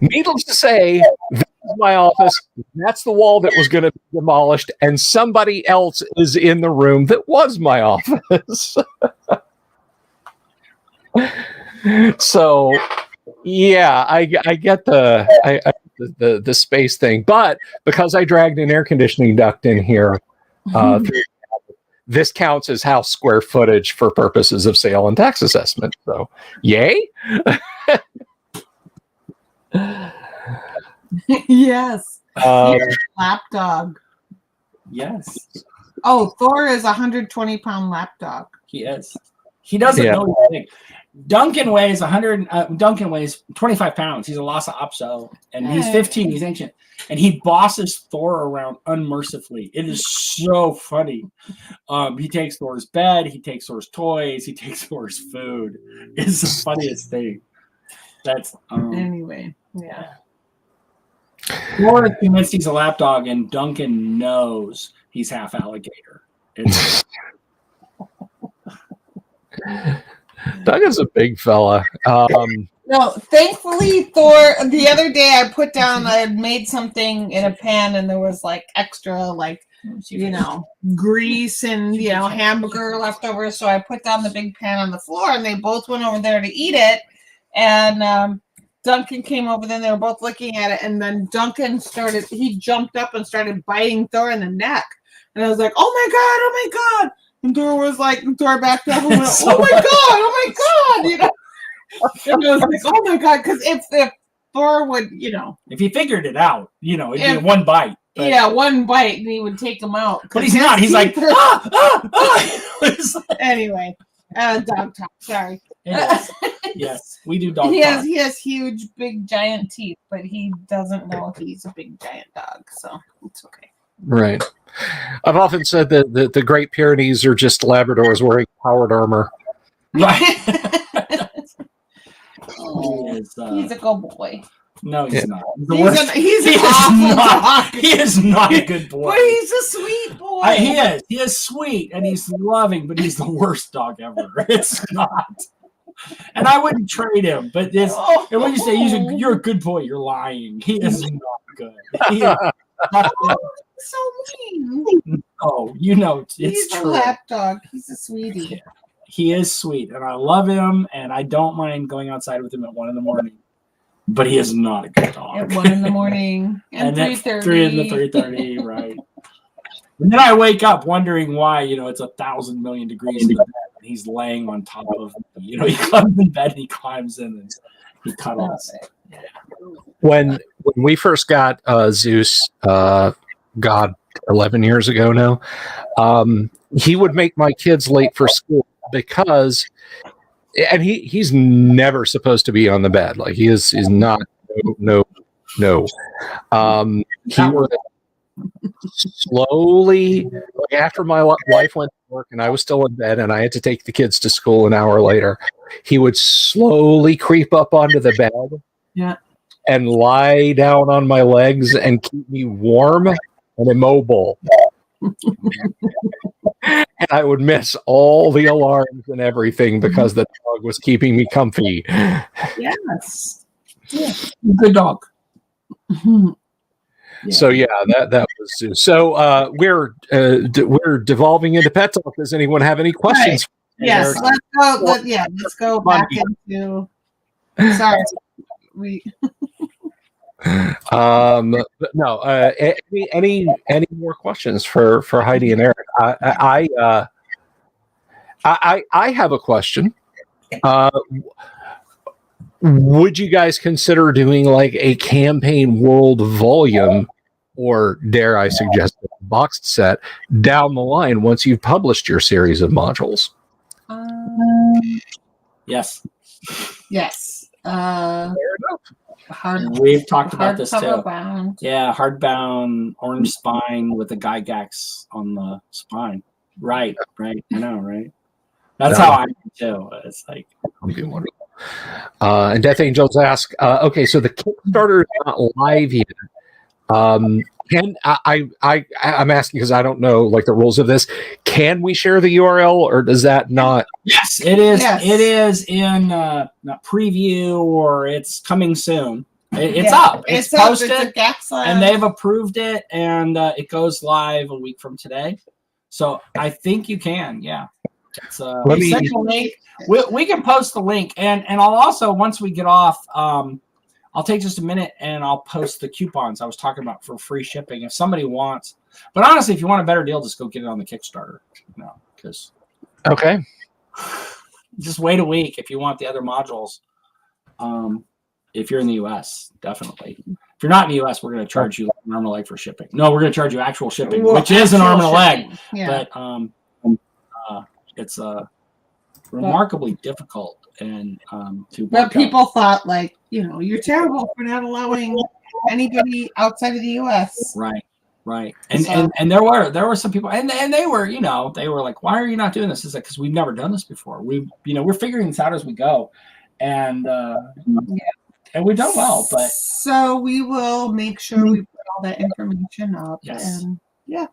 Needless to say, this is my office. That's the wall that was going to be demolished, and somebody else is in the room that was my office. So, yeah, I get the space thing, but because I dragged an air conditioning duct in here, this counts as house square footage for purposes of sale and tax assessment. So, yay! Yes. Lapdog. Yes. Oh, Thor is 120-pound lapdog. He is. He doesn't know anything. Duncan weighs 25 pounds. He's a Lhasa Apso, and he's 15. He's ancient, and he bosses Thor around unmercifully. It is so funny. He takes Thor's bed. He takes Thor's toys. He takes Thor's food. It's the funniest thing. That's anyway. Yeah. Thor is convinced he's a lapdog, and Duncan knows he's half alligator. Doug is a big fella. No, thankfully, Thor, the other day I put down, I had made something in a pan and there was like extra, like, grease and, hamburger leftovers. So I put down the big pan on the floor and they both went over there to eat it. And Duncan came over there and they were both looking at it. And then Duncan he jumped up and started biting Thor in the neck. And I was like, oh my God. And Thor backed up and went, oh my God. And I was like, oh my God. Because if Thor would, if he figured it out, it'd be one bite. But, yeah, one bite and he would take him out. But he's not. He's like, Anyway, dog talk. Sorry. Yes, we do dog talk. He has huge, big, giant teeth, but he doesn't know he's a big, giant dog. So it's okay. Right. I've often said that the Great Pyrenees are just Labradors wearing powered armor. Right. He's a good boy. No, he's not. He is not a good boy. But he's a sweet boy. He is. He is sweet and he's loving, but he's the worst dog ever. It's not. And I wouldn't trade him. But and when you say you're a good boy, you're lying. He is not good. He is not good. So mean. Oh, it's he's true. He's a lapdog. He's a sweetie. Yeah. He is sweet, and I love him, and I don't mind going outside with him at 1 a.m. But he is not a good dog. At 1 a.m. and 3:30. 3:30, right? And then I wake up wondering why, it's 1,000 million degrees in the bed, and he's laying on top of me. He comes in bed and he climbs in and he cuddles. Yeah. When we first got Zeus, 11 years ago now, he would make my kids late for school because, and he's never supposed to be on the bed. Like he's not, no. He would slowly, like after my wife went to work and I was still in bed and I had to take the kids to school an hour later, he would slowly creep up onto the bed. Yeah. And lie down on my legs and keep me warm and immobile. And I would miss all the alarms and everything because the dog was keeping me comfy. Yes. Yeah. Good dog. Yeah. So that was so. We're devolving into pet talk. Does anyone have any questions? Right. Yes. Let's go. Let's go back into. Sorry. No. Any more questions for Heidi and Eric? I have a question. Would you guys consider doing like a campaign world volume, or dare I suggest a boxed set down the line once you've published your series of modules? Yes. Yes. Fair enough. We've talked about this hardcover too. bound. Yeah, hardbound, orange spine with a Gygax on the spine. Right. I know, right? That's how I do too. It's like That'd be wonderful. And Death Angels ask, okay, so the Kickstarter is not live yet. Can I'm asking because I don't know like the rules of this. Can we share the URL or does that not? yes, it is. Yes. It is in not preview or it's coming soon. It's Yeah, up. It's posted, It's a Gaxland. and they've approved it, and it goes live a week from today. So I think you can. Yeah. It's, Let me- send the link. We can post the link, and I'll also once we get off. I'll take just a minute and I'll post the coupons I was talking about for free shipping if somebody wants. But honestly, if you want a better deal, just go get it on the Kickstarter. Because Okay. just wait a week if you want the other modules. If you're in the US, definitely. If you're not in the US, we're going to charge you an arm and a leg for shipping. No, we're going to charge you actual shipping, which is an arm and a leg. Yeah. But it's remarkably difficult and to. But people thought like, you're terrible for not allowing anybody outside of the US. Right. And there were some people and they were, they were like, why are you not doing this? It's like, because we've never done this before. We're figuring this out as we go. And and we've done well, but so we will make sure we put all that information up. Yes. And yeah.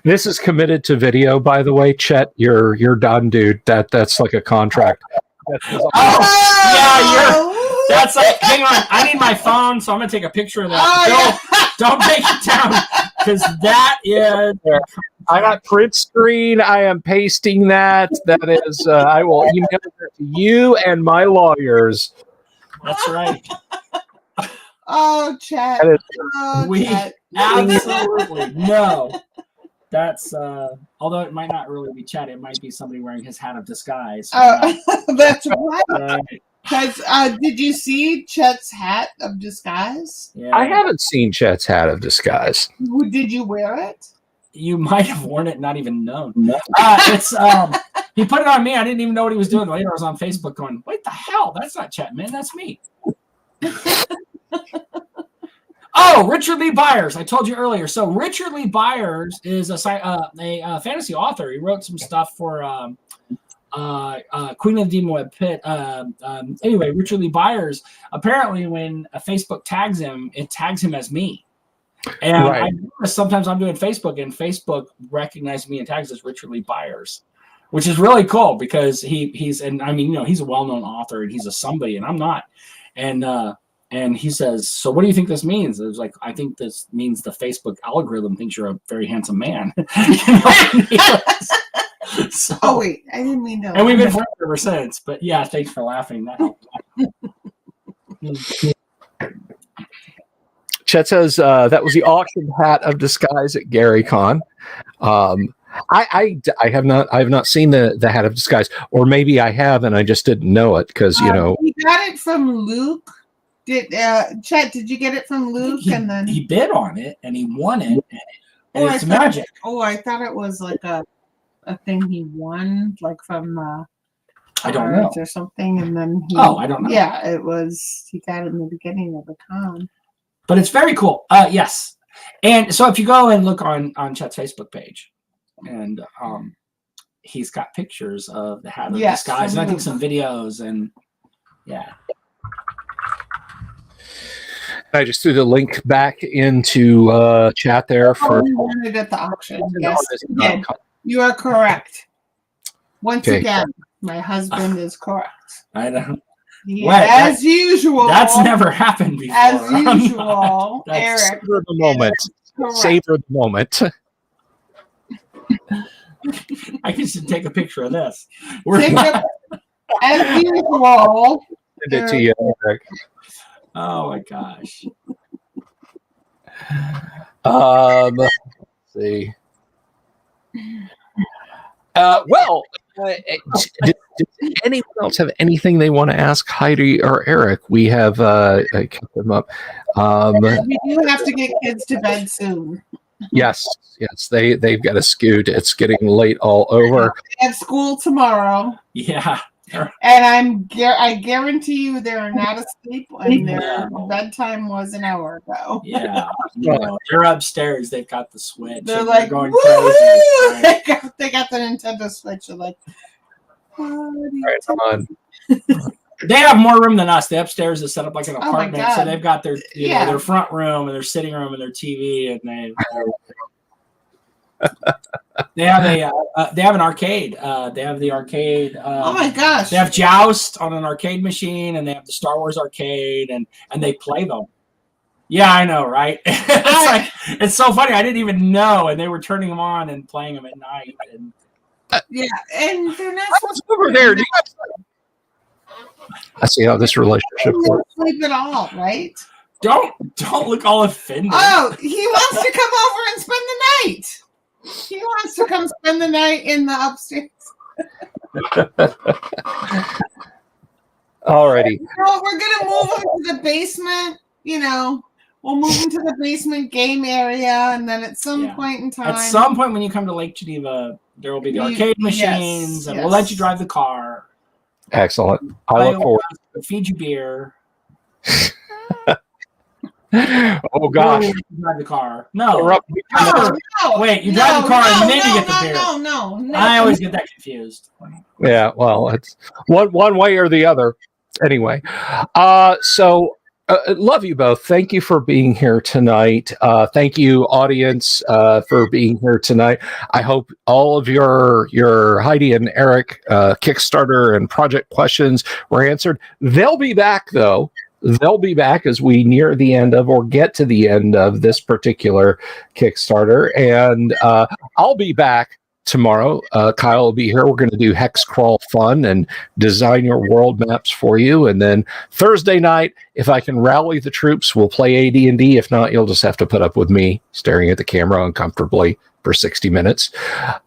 This is committed to video, by the way. Chet, you're done, dude. That's like a contract. That's like, hang on, I need my phone, so I'm gonna take a picture of that. Don't take it down, because that is. I got print screen. I am pasting that. That is, I will email it to you and my lawyers. That's right. Oh, Chet. That is, Chet. Absolutely no. That's although it might not really be Chet, it might be somebody wearing his hat of disguise. That's right. Because did you see Chet's hat of disguise? Yeah. I haven't seen Chet's hat of disguise. Did you wear it? You might have worn it, not even known. It's he put it on me. I didn't even know what he was doing. Later, I was on Facebook going, "Wait, the hell? That's not Chet, man. That's me." Oh, Richard Lee Byers. I told you earlier. So Richard Lee Byers is a fantasy author. He wrote some stuff for Queen of the Demon Web Pit. Anyway, Richard Lee Byers, apparently when Facebook tags him, it tags him as me. And Right. I notice sometimes I'm doing Facebook, and Facebook recognizes me and tags as Richard Lee Byers, which is really cool because he's a well-known author and he's a somebody, and I'm not. And he says, so what do you think this means? I was like, I think this means the Facebook algorithm thinks you're a very handsome man. So, Oh, wait. I didn't mean to. and we've been friends ever since. But yeah, thanks for laughing. That helped. Chet says that was the auction hat of disguise at Gary Con. I have not seen the hat of disguise, or maybe I have and I just didn't know it because We got it from Luke. Chet, did you get it from Luke? He bid on it and he won it. And it's I magic. thought it was like a thing he won, like from I don't know. or something, and then I don't know. Yeah, it was. He got it in the beginning of the con. But it's very cool. Yes. And so if you go and look on Chet's Facebook page, and he's got pictures of the hat of disguise, and I think some videos, and yeah. I just threw the link back into chat there for. We won it at the auction. Yes, you are correct. Once again, my husband is correct. I know. As usual. That's never happened before. As usual, Eric. Savor the moment. Savor the moment. I should take a picture of this. As usual. Send it to you, Eric. Oh my gosh. Let's see. Does anyone else have anything they want to ask Heidi or Eric? We have kept them up. We do have to get kids to bed soon. Yes, they've got to scoot. It's getting late all over. They have school tomorrow. Yeah. And I guarantee you they're not asleep when their bedtime was an hour ago. Yeah, no, they're upstairs. They've got the Switch. They're like going crazy. crazy. They got the Nintendo Switch. They're like, Right on. They have more room than us. The upstairs is set up like an Oh my apartment, God. so they've got their Yeah. their front room and their sitting room and their TV, and they have an arcade. They have the arcade. oh my gosh. They have Joust on an arcade machine, and they have the Star Wars arcade, and they play them. Yeah, I know, right? It's so funny. I didn't even know, and they were turning them on and playing them at night. And Yeah, and they're not supposed to Over there. I see how this relationship works. sleep at all, right? don't look all offended. Oh, he wants to come over and spend the night. He wants to come spend the night in the upstairs. Alrighty. No, we're gonna move him to the basement. We'll move him to the basement game area, and then at some point in time, At some point when you come to Lake Geneva, there will be the arcade machines, and we'll let you drive the car. Excellent. I look forward. Feed you beer. Oh gosh. You drive the car. No. No, Wait, you drive the car and then you get the beer. No. I always get that confused. Yeah, well, it's one way or the other. Anyway, so love you both. Thank you for being here tonight. Thank you, audience, for being here tonight. I hope all of your Heidi and Erik Kickstarter and project questions were answered. They'll be back, though. They'll be back as we near the end of or get to the end of this particular Kickstarter. And I'll be back tomorrow. Kyle will be here. We're going to do hex crawl fun and design your world maps for you. And then Thursday night, if I can rally the troops, we'll play AD&D. If not, you'll just have to put up with me staring at the camera uncomfortably for 60 minutes.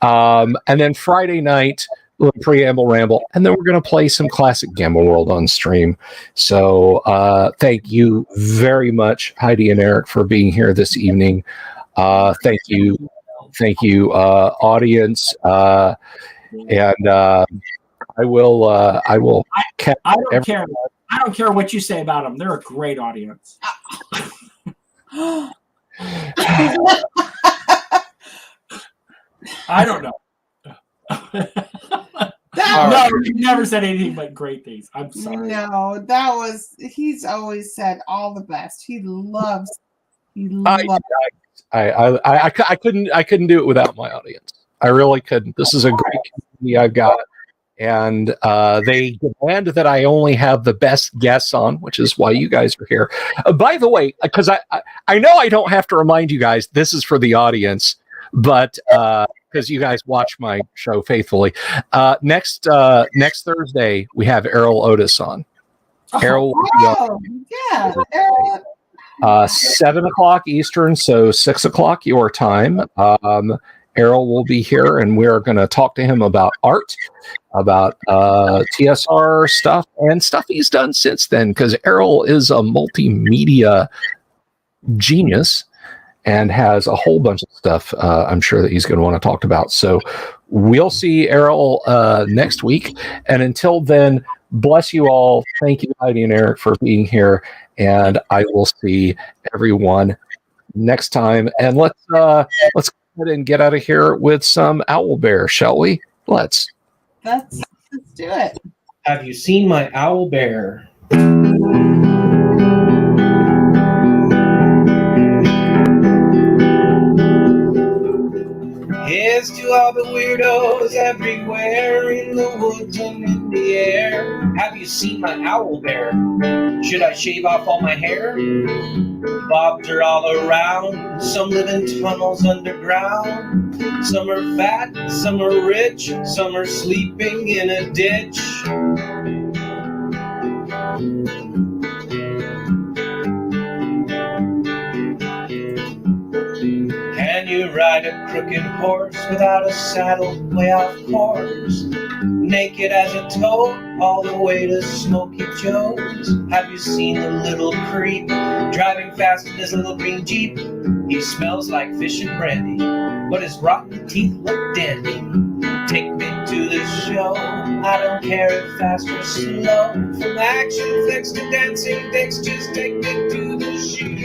And then Friday night, little preamble ramble, and then we're going to play some classic Gamma World on stream. So thank you very much, Heidi and Erik, for being here this evening. Thank you, audience. And I will. I don't care. I don't care what you say about them. They're a great audience. I don't know. No, you never said anything but great things. I'm sorry. No, he's always said all the best. He loves. I couldn't do it without my audience. I really couldn't. This is a great community I've got. And they demand that I only have the best guests on, which is why you guys are here. By the way, because I know I don't have to remind you guys, this is for the audience, but because you guys watch my show faithfully. Next Thursday, we have Errol Otis on. Errol will be on. Yeah. 7:00 Eastern, so 6:00 your time. Errol will be here, and we're going to talk to him about art, about TSR stuff, and stuff he's done since then, because Errol is a multimedia genius and has a whole bunch of stuff I'm sure that he's going to want to talk about. So we'll see Errol next week. And until then, bless you all. Thank you, Heidi and Erik, for being here. And I will see everyone next time. And let's go ahead and get out of here with some Owl Bear, shall we? Let's do it. Have you seen my owl bear? Here's to all the weirdos everywhere in the woods and in the air. Have you seen my owl bear? Should I shave off all my hair? Bobs are all around. Some live in tunnels underground. Some are fat, some are rich, some are sleeping in a ditch. Can you ride a crooked horse without a saddle way off course? Naked as a toad all the way to Smoky Joe's. Have you seen the little creep driving fast in his little green Jeep? He smells like fish and brandy, but his rotten teeth look dandy. Take me to the show, I don't care if fast or slow. From action flicks to dancing dicks, just take me to the shoe.